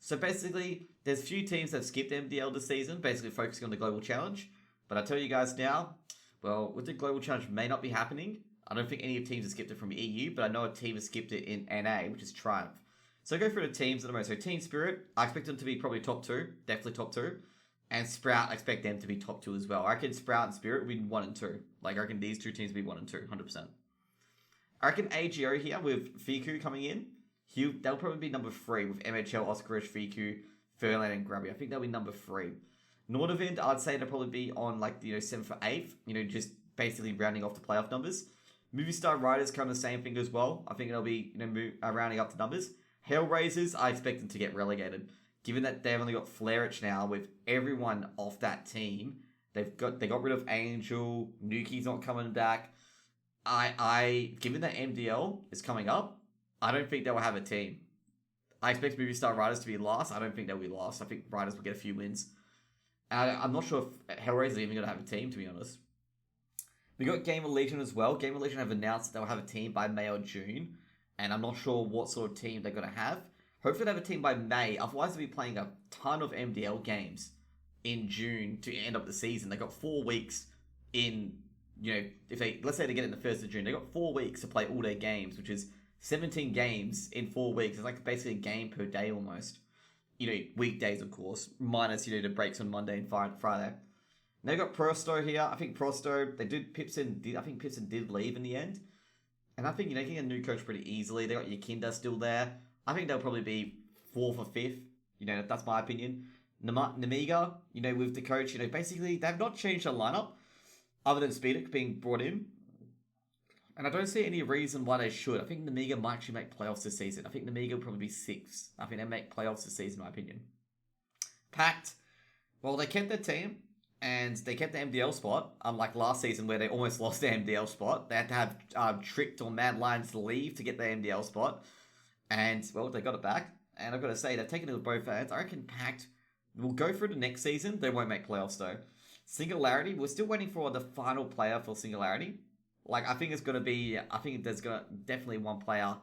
A: So basically, there's a few teams that have skipped MDL this season, basically focusing on the Global Challenge. But I tell you guys now, well, with the Global Challenge may not be happening. I don't think any of the teams have skipped it from EU, but I know a team has skipped it in NA, which is Triumph. So go through the teams at the moment. So Team Spirit, I expect them to be probably top 2, definitely top 2. And Sprout, I expect them to be top 2 as well. I reckon Sprout and Spirit will be 1 and 2. Like, I reckon these two teams will be 1 and 2, 100%. I reckon AGO here with Fiku coming in, they'll probably be number 3 with MHL, Oscarish, Fiku, Furlan, and Grubby. I think they'll be number 3. Nordavin, I'd say they'll probably be on 7th or 8th, just basically rounding off the playoff numbers. Movie Star Riders come the same thing as well. I think they'll be rounding up the numbers. Hellraisers, I expect them to get relegated. Given that they've only got Flareich now with everyone off that team, they got rid of Angel, Nuki's not coming back. Given that MDL is coming up, I don't think they will have a team. I expect Movie Star Riders to be last. I don't think they'll be last. I think Riders will get a few wins. I'm not sure if Hellraiser is even going to have a team, to be honest. We got Gamer Legion as well. Gamer Legion have announced that they'll have a team by May or June. And I'm not sure what sort of team they're going to have. Hopefully they have a team by May. Otherwise they'll be playing a ton of MDL games in June to end up the season. They got 4 weeks in, let's say they get it in the 1st of June. They got 4 weeks to play all their games, which is 17 games in 4 weeks. It's like basically a game per day almost. Weekdays, of course, minus, the breaks on Monday and Friday. Now they got Prosto here. I think Prosto, I think Pipson did leave in the end. And I think, getting a new coach pretty easily. They got Yakinda still there. I think they'll probably be 4th or 5th. That's my opinion. Namiga, with the coach, basically, they've not changed the lineup. other than Speedic being brought in. And I don't see any reason why they should. I think Namiga might actually make playoffs this season. I think Namiga will probably be 6th. I think they make playoffs this season, in my opinion. Pact, well, they kept their team, and they kept the MDL spot, unlike last season where they almost lost their MDL spot. They had to have Tricked or Mad Lions to leave to get their MDL spot. And, well, they got it back. And I've got to say, they've taken it with both hands. I reckon Pact will go through the next season. They won't make playoffs, though. Singularity, we're still waiting for the final player for Singularity. Like, I think it's going to be... I think there's going to... Definitely one player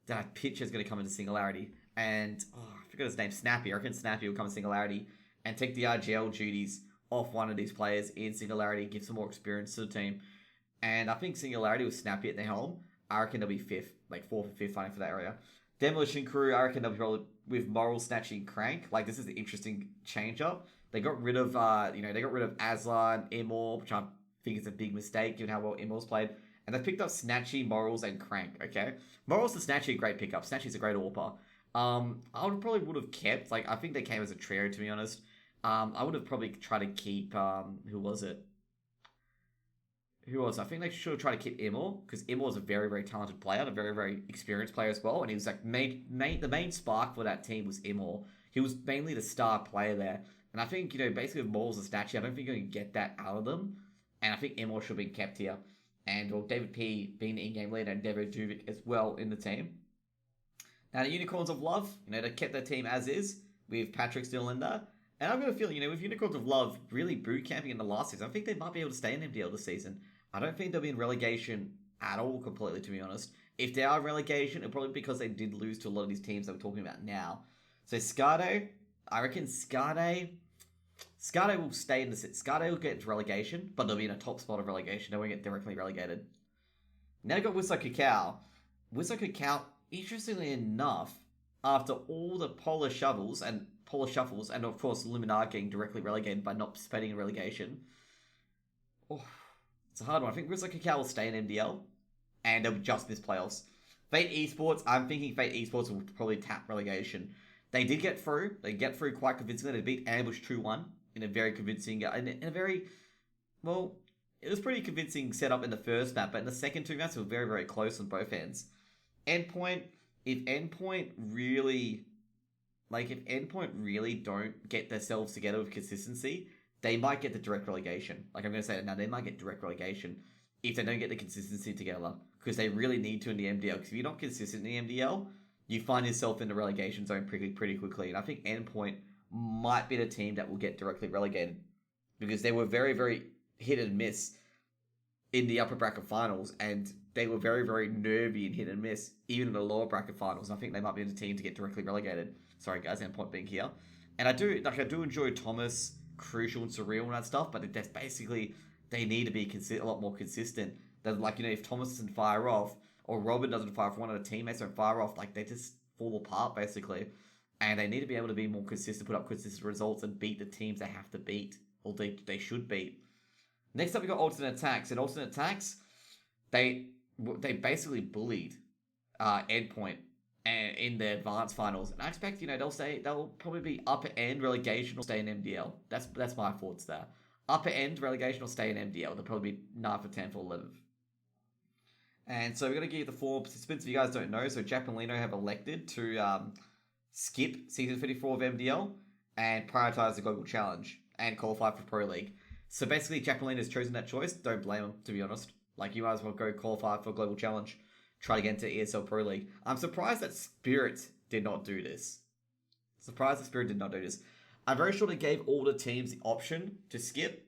A: that pitcher is going to come into Singularity. And... Oh, I forgot his name. Snappy. I reckon Snappy will come in Singularity and take the RGL duties off one of these players in Singularity, give some more experience to the team. And I think Singularity with Snappy at their helm, I reckon they'll be 5th. Like, 4th or 5th fighting for that area. Demolition Crew, I reckon they'll be probably with Moral, Snatching, Crank. Like, this is the interesting change-up. They got rid of, they got rid of Aslan, Immor, which I think is a big mistake, given how well Immor's played. And they picked up Snatchy, Morals, and Crank, okay? Morals and Snatchy, great pickup. Snatchy's a great AWPer. I would have kept, like, I think they came as a trio, to be honest. I would have probably tried to keep, who was it? I think they should have tried to keep Immor, because Immor is a very, very talented player, and a very, very experienced player as well. And he was like, the main spark for that team was Immor. He was mainly the star player there. And I think, basically with Morals and Snatchy, I don't think you're going to get that out of them. And I think Immor should have been kept here. And, well, David P being the in-game leader and Devo Duvik as well in the team. Now, the Unicorns of Love, they kept their team as is, with Patrick still in there. And I've got a feeling, with Unicorns of Love really boot camping in the last season, I think they might be able to stay in MDL this season. I don't think they'll be in relegation at all completely, to be honest. If they are in relegation, it'll probably be because they did lose to a lot of these teams that we're talking about now. So Skade, I reckon Skade will stay in the... Skade will get into relegation, but they'll be in a top spot of relegation. They won't get directly relegated. Now you've got Whistle Cacao. Whistle Cacao, interestingly enough, after all the Polar Shuffles, and of course Luminar getting directly relegated by not participating in relegation. Oh, it's a hard one. I think Whistle Cacao will stay in MDL, and they'll just miss playoffs. Fate Esports, I'm thinking Fate Esports will probably tap relegation. They did get through. They get through quite convincingly. They beat Ambush 2-1 in a very convincing... in a very... Well, it was pretty convincing setup in the first map, but in the second 2 maps, it was very, very close on both ends. Endpoint, if Endpoint really don't get themselves together with consistency, they might get the direct relegation. Like, I'm going to say it now, they might get direct relegation if they don't get the consistency together, because they really need to in the MDL. Because if you're not consistent in the MDL, you find yourself in the relegation zone pretty quickly. And I think Endpoint might be the team that will get directly relegated, because they were very, very hit and miss in the upper bracket finals, and they were very, very nervy and hit and miss even in the lower bracket finals. I think they might be the team to get directly relegated. Sorry guys, Endpoint being here. And I do enjoy Thomas, Crucial, and Surreal and that stuff, but that's basically, they need to be a lot more consistent. That, like, if Thomas doesn't fire off, or Robin doesn't fire off, one of the teammates don't fire off, like, they just fall apart basically. And they need to be able to be more consistent, put up consistent results, and beat the teams they have to beat, or they should beat. Next up, we got Alternate Attacks. And Alternate Attacks, they basically bullied Endpoint in the advanced finals. And I expect, they'll probably be upper end relegation or stay in MDL. That's my thoughts there. Upper end relegation or stay in MDL. They'll probably be 9th or 10th or 11th. And so we're going to give you the 4 participants if you guys don't know. So Japolino have elected to skip Season 54 of MDL and prioritize the Global Challenge and qualify for Pro League. So basically, Japolino has chosen that choice. Don't blame him, to be honest. Like, you might as well go qualify for Global Challenge, try to get into ESL Pro League. I'm surprised that Spirit did not do this. I'm very sure they gave all the teams the option to skip.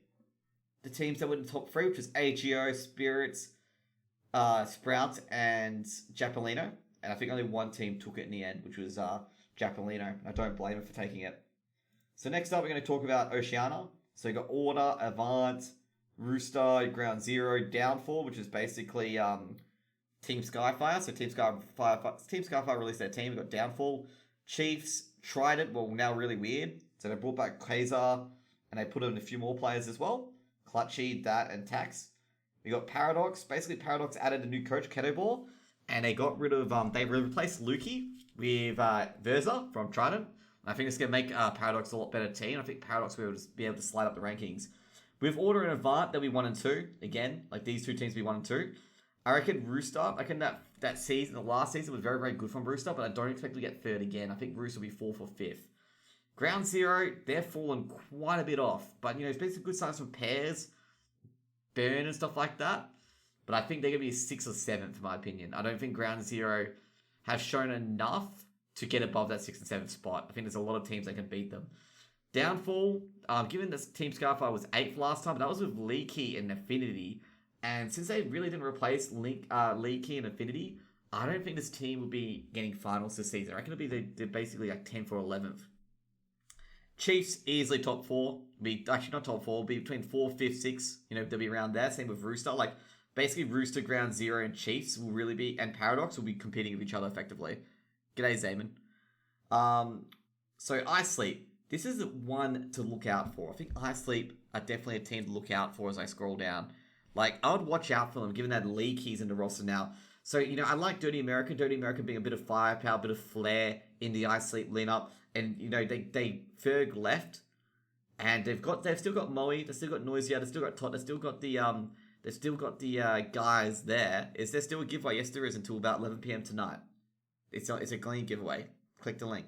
A: The teams that were in the top 3, which was AGO, Spirits, Sprout, and Japolino. And I think only one team took it in the end, which was Japolino. I don't blame him for taking it. So next up, we're going to talk about Oceania. So you got Order, Avant, Rooster, Ground Zero, Downfall, which is basically Team Skyfire. So Team Skyfire released their team. We got Downfall, Chiefs, Trident. Well, now really weird. So they brought back Kaiser, and they put in a few more players as well. Clutchy, Dat, and Tax. We got Paradox. Basically, Paradox added a new coach, Ketobor, and they got rid of they replaced Lukey with Verza from Trident. I think it's going to make Paradox a lot better team. I think Paradox will be able to slide up the rankings. With Order and Avant, they'll be 1 and 2. Again, like these two teams will be 1 and 2. I reckon Rooster, that season, the last season was very, very good from Rooster, but I don't expect to get third again. I think Rooster will be 4th or 5th. Ground Zero, they're fallen quite a bit off. But, it's been some good signs from Pairs, Burn and stuff like that. But I think they're going to be 6th or 7th, in my opinion. I don't think Ground Zero have shown enough to get above that 6th and 7th spot. I think there's a lot of teams that can beat them. Downfall, given this Team Skyfire was 8th last time, but that was with Leaky and Affinity. And since they really didn't replace Leaky and Affinity, I don't think this team will be getting finals this season. I reckon it'll be they're basically like 10th or 11th. Chiefs easily top 4. Actually not top 4, be between 4, 5th, 6th. They'll be around there. Same with Rooster. Like basically Rooster, Ground Zero, and Chiefs will really be, and Paradox will be competing with each other effectively. G'day Zaman. So iSleep. This is one to look out for. I think iSleep are definitely a team to look out for as I scroll down. Like, I would watch out for them, given that Leaky's in the roster now. So, I like Dirty American. Dirty American being a bit of firepower, a bit of flair in the iSleep lineup. And, they Ferg left. And they've still got Moe, they've still got Noisia, they've still got Tot, they've still got the guys there. Is there still a giveaway? Yes, there is, until about 11 p.m. tonight. It's a clean giveaway. Click the link.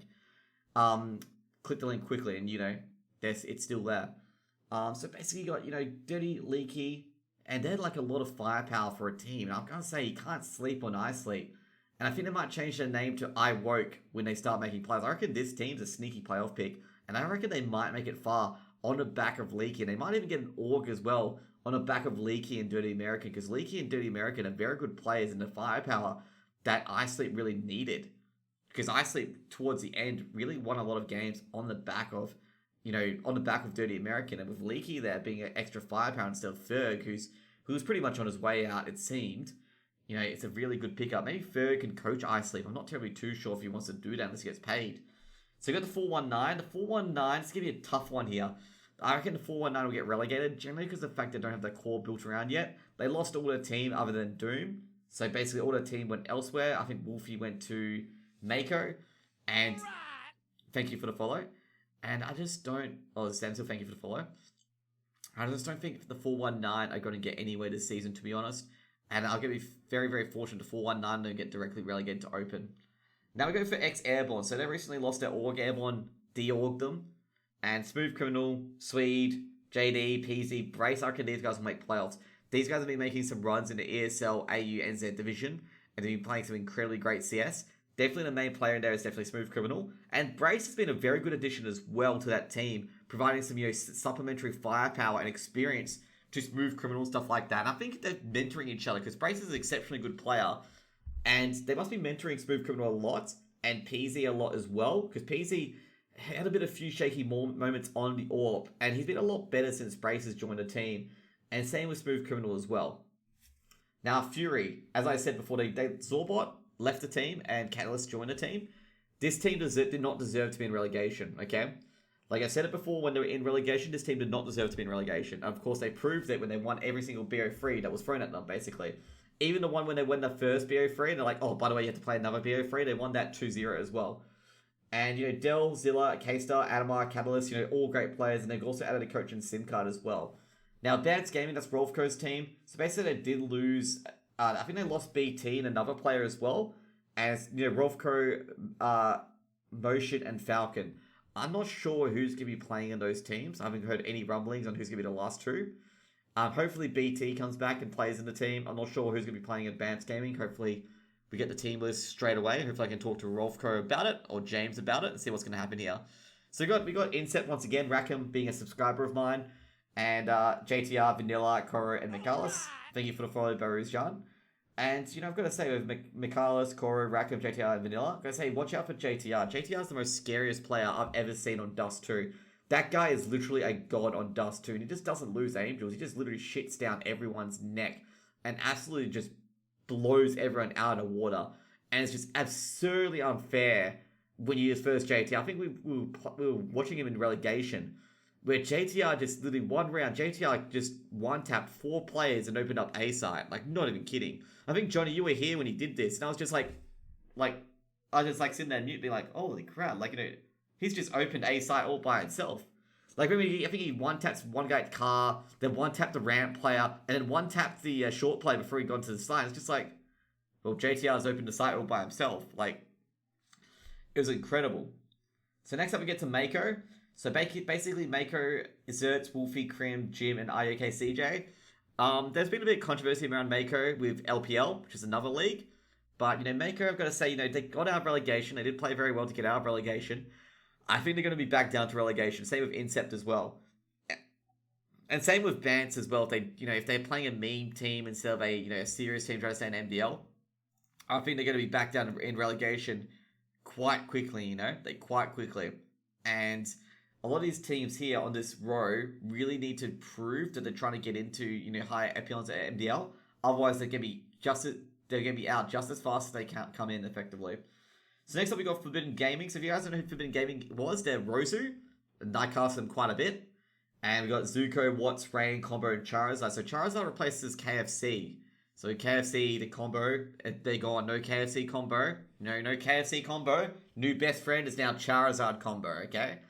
A: Click the link quickly and, it's still there. So basically you got, Dirty, Leaky, and they're like a lot of firepower for a team. And I'm going to say you can't sleep on iSleep. And I think they might change their name to I Woke when they start making plays. I reckon this team's a sneaky playoff pick. And I reckon they might make it far on the back of Leaky. And they might even get an Org as well on the back of Leaky and Dirty American. Because Leaky and Dirty American are very good players in the firepower that iSleep really needed. Because iSleep, towards the end, really won a lot of games on the back of, Dirty American. And with Leaky there being an extra firepower instead of Ferg, who was pretty much on his way out, it seemed. It's a really good pickup. Maybe Ferg can coach iSleep. I'm not terribly too sure if he wants to do that unless he gets paid. So you got the 419. The 419, it's going to be a tough one here. I reckon the 419 will get relegated, generally because of the fact they don't have their core built around yet. They lost all their team other than Doom. So basically all their team went elsewhere. I think Wolfie went to Mako. And thank you for the follow. And I just don't... Oh, Stamstill, thank you for the follow. I just don't think the 419 are going to get anywhere this season, to be honest. And I'll be very, very fortunate to 419 and get directly relegated to Open. Now we go for X-Airborne. So they recently lost their Org. Airborne de-orged them. And Smooth Criminal, Swede, JD, PZ, Brace, I reckon these guys will make playoffs. These guys have been making some runs in the ESL, AU, NZ division. And they've been playing some incredibly great CS. Definitely the main player in there is definitely Smooth Criminal. And Brace has been a very good addition as well to that team, providing some supplementary firepower and experience to Smooth Criminal, stuff like that. And I think they're mentoring each other because Brace is an exceptionally good player. And they must be mentoring Smooth Criminal a lot and PZ a lot as well, because PZ had a few shaky moments on the AWP, and he's been a lot better since Brace has joined the team. And same with Smooth Criminal as well. Now, Fury, as I said before, Zorbot left the team and Catalyst joined the team. This team did not deserve to be in relegation, okay? Like I said it before, when they were in relegation, this team did not deserve to be in relegation. And of course, they proved it when they won every single BO3 that was thrown at them, basically. Even the one when they won the first BO3, and they're like, oh, by the way, you have to play another BO3, they won that 2-0 as well. And, Dell, Zilla, K-Star, Adamar, Catalyst, all great players, and they've also added a coach and SIM card as well. Now, Advanced Gaming, that's Rolfco's team. So basically, they did lose, I think they lost BT and another player as well. And, Rolfco, Motion, and Falcon. I'm not sure who's going to be playing in those teams. I haven't heard any rumblings on who's going to be the last two. Hopefully BT comes back and plays in the team. I'm not sure who's going to be playing Advanced Gaming. Hopefully we get the team list straight away. Hopefully I can talk to Rolfco about it or James about it and see what's going to happen here. So we got Inset once again, Rackham being a subscriber of mine, and JTR, Vanilla, Koro, and Michaelis. Thank you for the follow, Baruzjan. And, I've got to say, with Michaelis, Koro, Rackham, JTR, and Vanilla, I've got to say, watch out for JTR. JTR is the most scariest player I've ever seen on Dust 2. That guy is literally a god on Dust 2, and he just doesn't lose Angels. He just literally shits down everyone's neck and absolutely just blows everyone out of the water. And it's just absurdly unfair when you use first JTR. I think we were watching him in relegation, where JTR just literally one round, JTR just one-tapped 4 players and opened up A side. Like, not even kidding. I think, Johnny, you were here when he did this, and I was just I was just sitting there mute being like, holy crap, he's just opened A side all by himself. Like, I think he one taps one guy at car, then one tapped the ramp player, and then one tapped the short player before he got to the side. It's just like, well, JTR's opened the site all by himself. Like, it was incredible. So next up we get to Mako. So basically Mako, Zertz, Wolfie, Krim, Jim, and IOK CJ. There's been a bit of controversy around Mako with LPL, which is another league. But, Mako, I've got to say, they got out of relegation. They did play very well to get out of relegation. I think they're going to be back down to relegation. Same with Incept as well. And same with Vance as well. If they're playing a meme team instead of a serious team trying to stay in MDL, I think they're going to be back down in relegation quite quickly, quite quickly. And a lot of these teams here on this row really need to prove that they're trying to get into, higher echelons at MDL. Otherwise, they're going to be out just as fast as they can come in effectively. So next up we got Forbidden Gaming. So if you guys don't know who Forbidden Gaming was, they're Rosu. And I cast them quite a bit. And we got Zuko, Watts, Rain, Combo, and Charizard. So Charizard replaces KFC. So KFC, the combo, they go on no KFC combo. No KFC combo. New best friend is now Charizard combo, okay?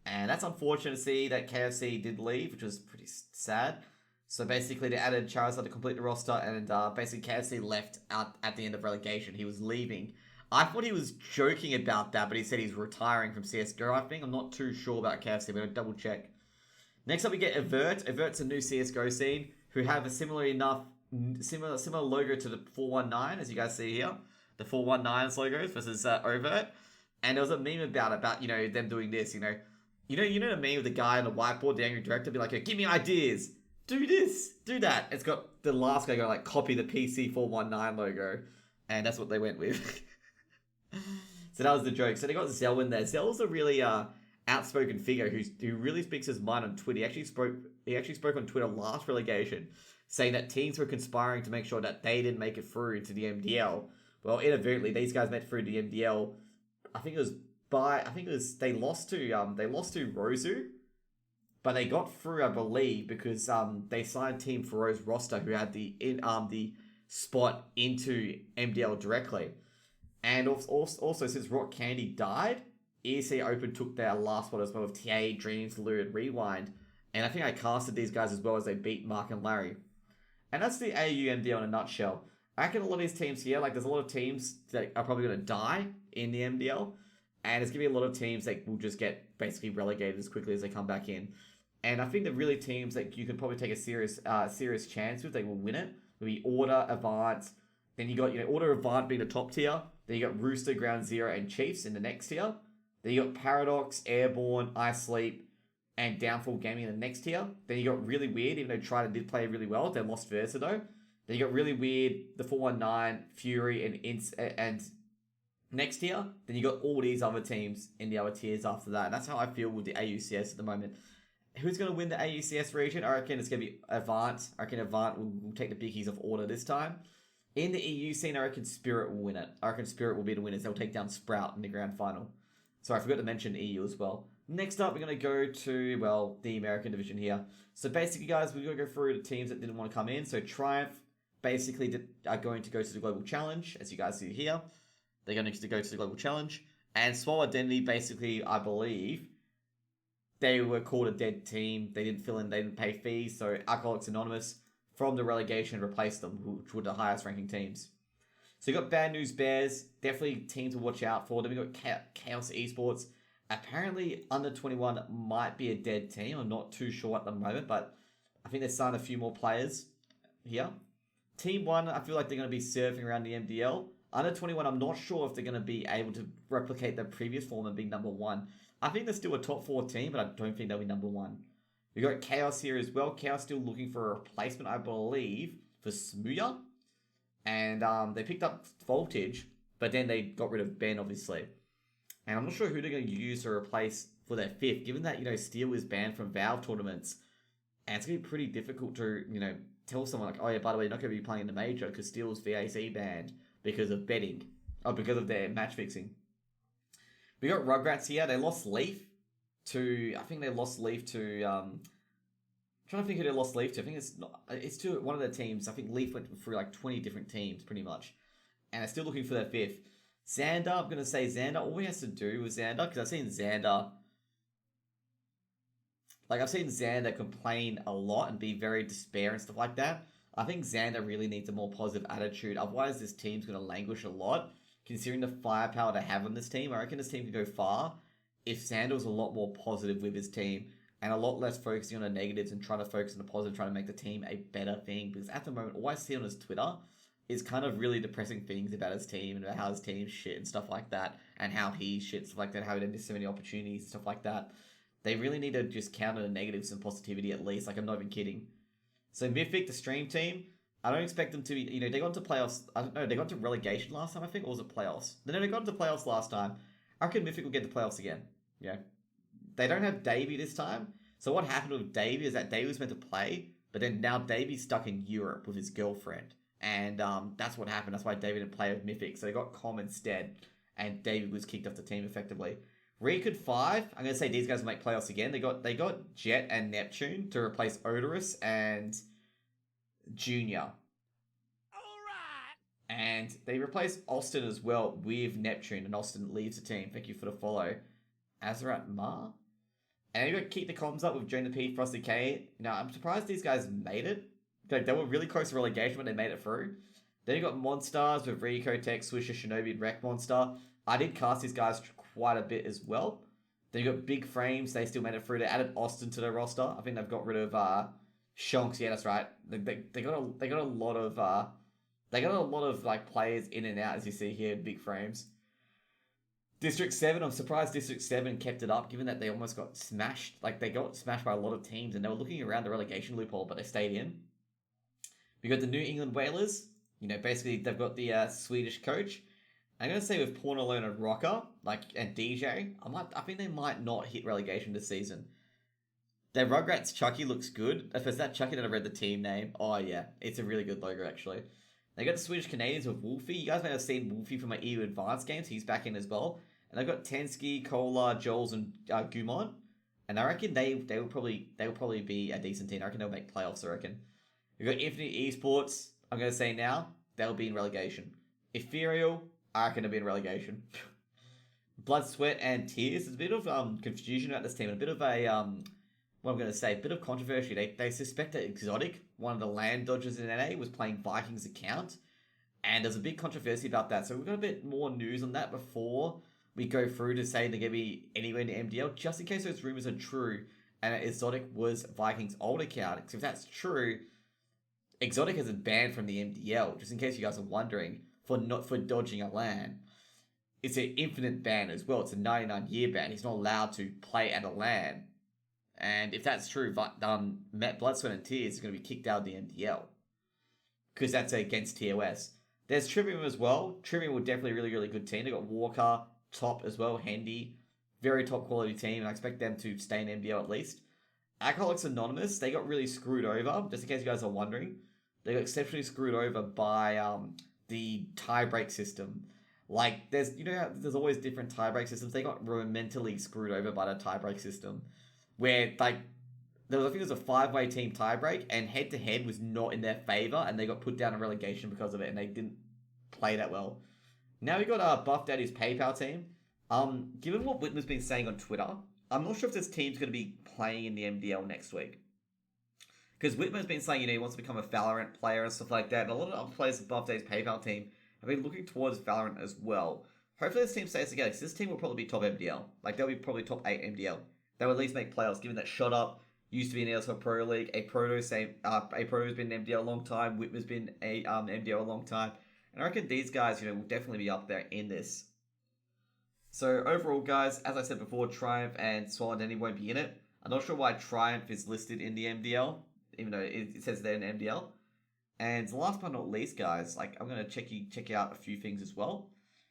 A: And that's unfortunate to see that KFC did leave, which was pretty sad. So basically they added Charizard to complete the roster, and basically KFC left out at the end of relegation. He was leaving. I thought he was joking about that, but he said he's retiring from CSGO, I think. I'm not too sure about KFC, but I'll double check. Next up we get Avert. Avert's a new CSGO scene who have a similar logo to the 419, as you guys see here. The 419's logos versus Overt. And there was a meme about them doing this, You know the meme of the guy on the whiteboard, the angry director, be like, give me ideas. Do this, do that. It's got the last guy going copy the PC 419 logo. And that's what they went with. So that was the joke. So they got Zell in there. Zell's a really outspoken figure who really speaks his mind on Twitter. He actually spoke on Twitter last relegation, saying that teams were conspiring to make sure that they didn't make it through to the MDL. Well, inadvertently, these guys made it through the MDL. They lost to Rosu, but they got through, I believe, because they signed Team Fero's roster, who had the spot into MDL directly. And also since Rock Candy died, ESL Open took their last spot as well with TA, Dreams, Lure, and Rewind. And I think I casted these guys as well as they beat Mark and Larry. And that's the AU MDL in a nutshell. I reckon a lot of these teams here, there's a lot of teams that are probably going to die in the MDL. And there's going to be a lot of teams that will just get basically relegated as quickly as they come back in. And I think the really teams that you can probably take a serious chance with, they will win it, will be Order, Avant. Then you got, Order, Avant being the top tier. Then you got Rooster, Ground Zero, and Chiefs in the next tier. Then you got Paradox, Airborne, I Sleep, and Downfall Gaming in the next tier. Then you got Really Weird, even though Trident did play really well. They lost Versa though. Then you got Really Weird, the 419, Fury, and next tier. Then you got all these other teams in the other tiers after that. And that's how I feel with the AUCS at the moment. Who's going to win the AUCS region? I reckon it's going to be Avant. I reckon Avant will take the biggies of Order this time. In the EU scene, I reckon Spirit will win it. I reckon Spirit will be the winners. They'll take down Sprout in the grand final. Sorry, I forgot to mention EU as well. Next up, we're going to go to, the American division here. So basically, guys, we're going to go through the teams that didn't want to come in. So Triumph basically are going to go to the Global Challenge, as you guys see here. They're going to go to the Global Challenge. And Small Identity, basically, I believe, they were called a dead team. They didn't fill in, they didn't pay fees. So Alcoholics Anonymous from the relegation replaced them, which were the highest ranking teams. So you got Bad News Bears, definitely teams to watch out for. Then we got Chaos Esports. Apparently, under 21 might be a dead team. I'm not too sure at the moment, but I think they're signed a few more players here. Team 1, I feel like they're going to be surfing around the MDL. Under 21, I'm not sure if they're going to be able to replicate their previous form and being number 1. I think they're still a top 4 team, but I don't think they'll be number 1. We got Chaos here as well. Chaos still looking for a replacement, I believe, for Smooya. And they picked up Voltage, but then they got rid of Ben, obviously. And I'm not sure who they're going to use to replace for their 5th, given that, Steel is banned from Valve tournaments. And it's going to be pretty difficult to, tell someone, oh yeah, by the way, you're not going to be playing in the major because Steel's VAC banned because of betting. Or because of their match fixing. We got Rugrats here. They lost Leaf to, I'm trying to think who they lost Leaf to. I think it's to one of their teams. I think Leaf went through 20 different teams, pretty much. And they're still looking for their 5th. Xander, I'm going to say Xander. All he has to do with Xander, because I've seen Xander. Like, I've seen Xander complain a lot and be very despair and stuff like that. I think Xander really needs a more positive attitude. Otherwise, this team's going to languish a lot. Considering the firepower they have on this team, I reckon this team could go far if Xander was a lot more positive with his team and a lot less focusing on the negatives and trying to focus on the positive, trying to make the team a better thing. Because at the moment, all I see on his Twitter is kind of really depressing things about his team and about how his team's shit and stuff like that, and how he shit, stuff like that, how he didn't miss so many opportunities and stuff like that. They really need to just counter the negatives and positivity at least. Like, I'm not even kidding. So Mythic, the stream team, I don't expect them to be, they got into playoffs, I don't know, they got into relegation last time, I think, or was it playoffs? No, they got into playoffs last time. I reckon Mythic will get to playoffs again. Yeah. They don't have Davey this time. So what happened with Davey is that Davey was meant to play, but then now Davey's stuck in Europe with his girlfriend. And that's what happened. That's why Davey didn't play with Mythic. So they got Com instead, and Davey was kicked off the team effectively. Recon 5, I'm going to say these guys will make playoffs again. They got Jet and Neptune to replace Odorous and Junior. And they replaced Austin as well with Neptune, and Austin leaves the team. Thank you for the follow. Azarat Ma. And you got to keep the comms up with Jonah P, Frosty K. Now, I'm surprised these guys made it. Like, they were really close to relegation when they made it through. Then you got Monstars with Rico, Tech, Swisher, Shinobi, and Wreck Monster. I did cast these guys quite a bit as well. Then you got Big Frames. They still made it through. They added Austin to their roster. I think they've got rid of Shonks. Yeah, that's right. They got a lot of like players in and out, as you see here. Big Frames. District 7, I'm surprised District 7 kept it up, given that they almost got smashed. Like, they got smashed by a lot of teams, and they were looking around the relegation loophole, but they stayed in. We got the New England Whalers. Basically, they've got the Swedish coach. I'm going to say with Porn Alone and Rocker, and DJ, I think they might not hit relegation this season. Their Rugrats Chucky looks good. If it's that Chucky that I read the team name, oh yeah, it's a really good logo, actually. They got the Swedish Canadians with Wolfie. You guys may have seen Wolfie from my EU Advanced games. He's back in as well. And they've got Tensky, Kola, Joels, and Gumon. And I reckon they will probably be a decent team. I reckon they'll make playoffs, I reckon. We've got Infinite Esports. I'm going to say now, they'll be in relegation. Ethereal, I reckon they'll be in relegation. Blood, Sweat, and Tears. There's a bit of confusion about this team. And a bit of a, what I'm going to say, a bit of controversy. They suspect that Exotic, one of the land dodgers in NA, was playing Vikings account. And there's a big controversy about that. So we've got a bit more news on that before we go through to say they're going to be anywhere in the MDL, just in case those rumors are true and Exotic was Vikings' old account. Because if that's true, Exotic has been banned from the MDL, just in case you guys are wondering, for dodging a LAN. It's an infinite ban as well. It's a 99-year ban. He's not allowed to play at a LAN. And if that's true, Blood, Sweat, and Tears is going to be kicked out of the MDL. Because that's against TOS. There's Trivium as well. Trivium will definitely really, really good team. They got Walker, top as well, Handy. Very top quality team, and I expect them to stay in MDL at least. Alcoholics Anonymous, they got really screwed over, just in case you guys are wondering. They got exceptionally screwed over by the tie-break system. Like, there's there's always different tie-break systems. They got mentally screwed over by the tie-break system. Where, I think there was a 5-way team tie-break, and head-to-head was not in their favour, and they got put down in relegation because of it, and they didn't play that well. Now we got Buff Daddy's PayPal team. Given what Whitman's been saying on Twitter, I'm not sure if this team's going to be playing in the MDL next week. Because Whitman's been saying, he wants to become a Valorant player and stuff like that. And a lot of other players of Buff Daddy's PayPal team have been looking towards Valorant as well. Hopefully this team stays together, because this team will probably be top MDL. They'll be probably top 8 MDL. They'll at least make playoffs, given that Shot Up used to be in ESL Pro League. A Proto's been in MDL a long time. Whitman's been a MDL a long time. And I reckon these guys, will definitely be up there in this. So overall, guys, as I said before, Triumph and Swollen Denny won't be in it. I'm not sure why Triumph is listed in the MDL, even though it says they're in MDL. And last but not least, guys, I'm going to check out a few things as well.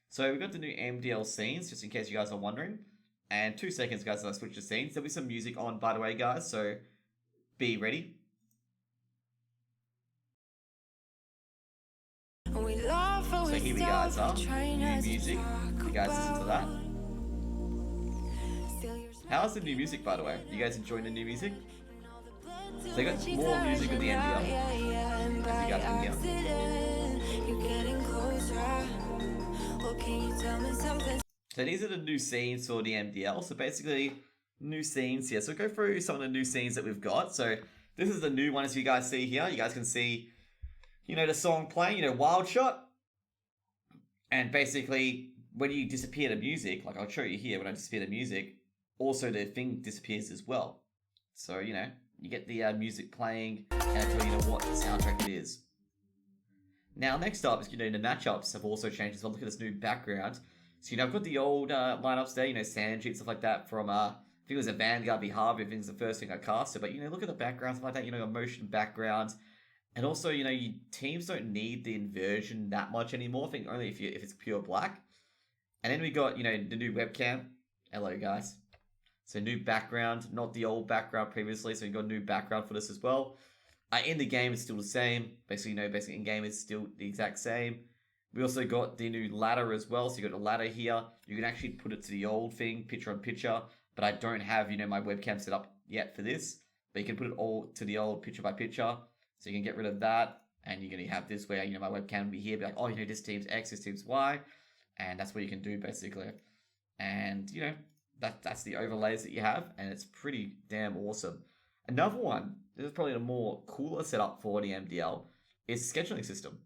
A: So we've got the new MDL scenes, just in case you guys are wondering. And 2 seconds, guys, as I switch the scenes. There'll be some music on, by the way, guys, so be ready. So here we guys are, new music. You guys listen to that. How's the new music, by the way? You guys enjoying the new music? So they got more music with the MDL, as you guys can hear. So these are the new scenes for the MDL. So basically, new scenes here. So go through some of the new scenes that we've got. So this is the new one, as you guys see here. You guys can see, the song playing, Wild Shot. And basically, when you disappear the music, like I'll show you here, when I disappear the music, also the thing disappears as well. So, you get the music playing, and I tell you what soundtrack it is. Now, next up is, the matchups have also changed as well. Look at this new background. So, I've got the old lineups there, Sanji, stuff like that from, I think it was a Vanguard v Harvey, I think it's the first thing I casted. But, look at the background, stuff like that, a motion background. And also, your teams don't need the inversion that much anymore. I think only if it's pure black. And then we got, the new webcam. Hello, guys. So new background, not the old background previously. So we got a new background for this as well. In the game, it's still the same. Basically, basically in game, it's still the exact same. We also got the new ladder as well. So you got a ladder here. You can actually put it to the old thing, picture on picture. But I don't have, my webcam set up yet for this. But you can put it all to the old picture by picture. So you can get rid of that. And you're going to have this where, my webcam will be here. Be like, oh, this team's X, this team's Y. And that's what you can do, basically. And, that's the overlays that you have. And it's pretty damn awesome. Another one, this is probably a more cooler setup for the MDL, is scheduling system.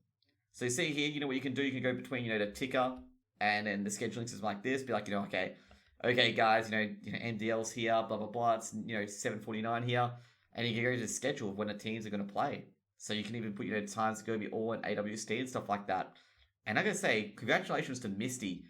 A: So you see here, what you can do, you can go between, the ticker and then the scheduling system like this. Be like, okay, guys, MDL's here, blah, blah, blah. It's, 7:49 here. And you can go to the schedule of when the teams are going to play. So you can even put, times to go be all in AWSD and stuff like that. And I gotta say, congratulations to Misty.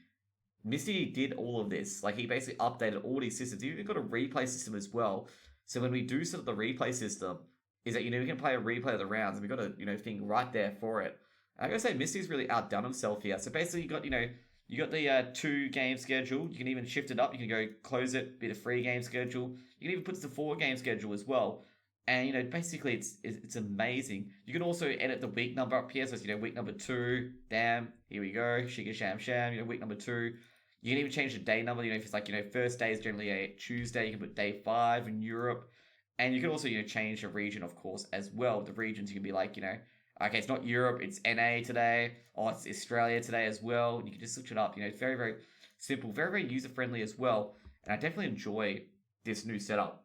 A: Misty did all of this. Like, he basically updated all these systems. He even got a replay system as well. So when we do set up the replay system, is that, we can play a replay of the rounds. And we got a, thing right there for it. And I gotta say, Misty's really outdone himself here. So basically, you got, you got the 2-game schedule. You can even shift it up. You can go close it, be the 3-game schedule. You can even put it to 4-game schedule as well. And, basically, it's amazing. You can also edit the week number up here. So it's, week number 2, damn, here we go, Shiga Sham Sham, week number 2. You can even change the day number, if it's like, first day is generally a Tuesday, you can put day 5 in Europe. And you can also, change the region, of course, as well. The regions, you can be like, okay, it's not Europe, it's NA today, or it's Australia today as well. You can just switch it up, it's very, very simple, very, very user-friendly as well. And I definitely enjoy this new setup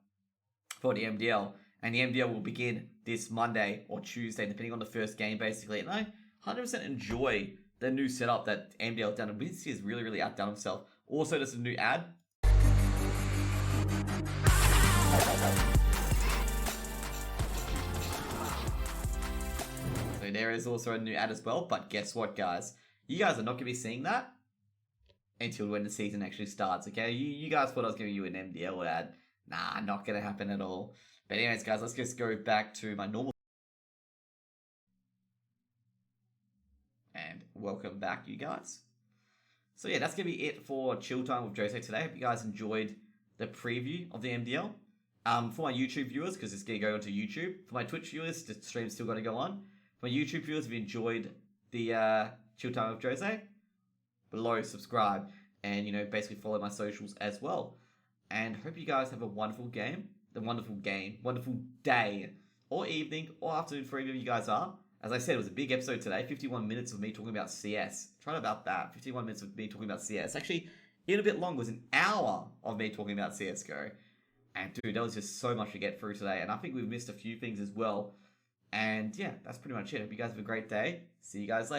A: for the MDL. And the MDL will begin this Monday or Tuesday, depending on the first game, basically. And I 100% enjoy the new setup that MDL done. And Vinci has really, really outdone himself. Also, there's a new ad. So there is also a new ad as well. But guess what, guys? You guys are not going to be seeing that until when the season actually starts, okay? You guys thought I was giving you an MDL ad. Nah, not going to happen at all. But anyways, guys, let's just go back to my normal. And welcome back, you guys. So yeah, that's going to be it for Chill Time with Jose today. Hope you guys enjoyed the preview of the MDL. For my YouTube viewers, because it's going to go onto YouTube. For my Twitch viewers, the stream's still going to go on. For my YouTube viewers, if you enjoyed the Chill Time with Jose, below, subscribe. And, basically follow my socials as well. And hope you guys have a wonderful wonderful day, or evening, or afternoon for any of you guys are. As I said, it was a big episode today. 51 minutes of me talking about CS. Try about that. 51 minutes of me talking about CS. Actually, even a bit long was an hour of me talking about CSGO. And dude, that was just so much to get through today. And I think we've missed a few things as well. And yeah, that's pretty much it. Hope you guys have a great day. See you guys later.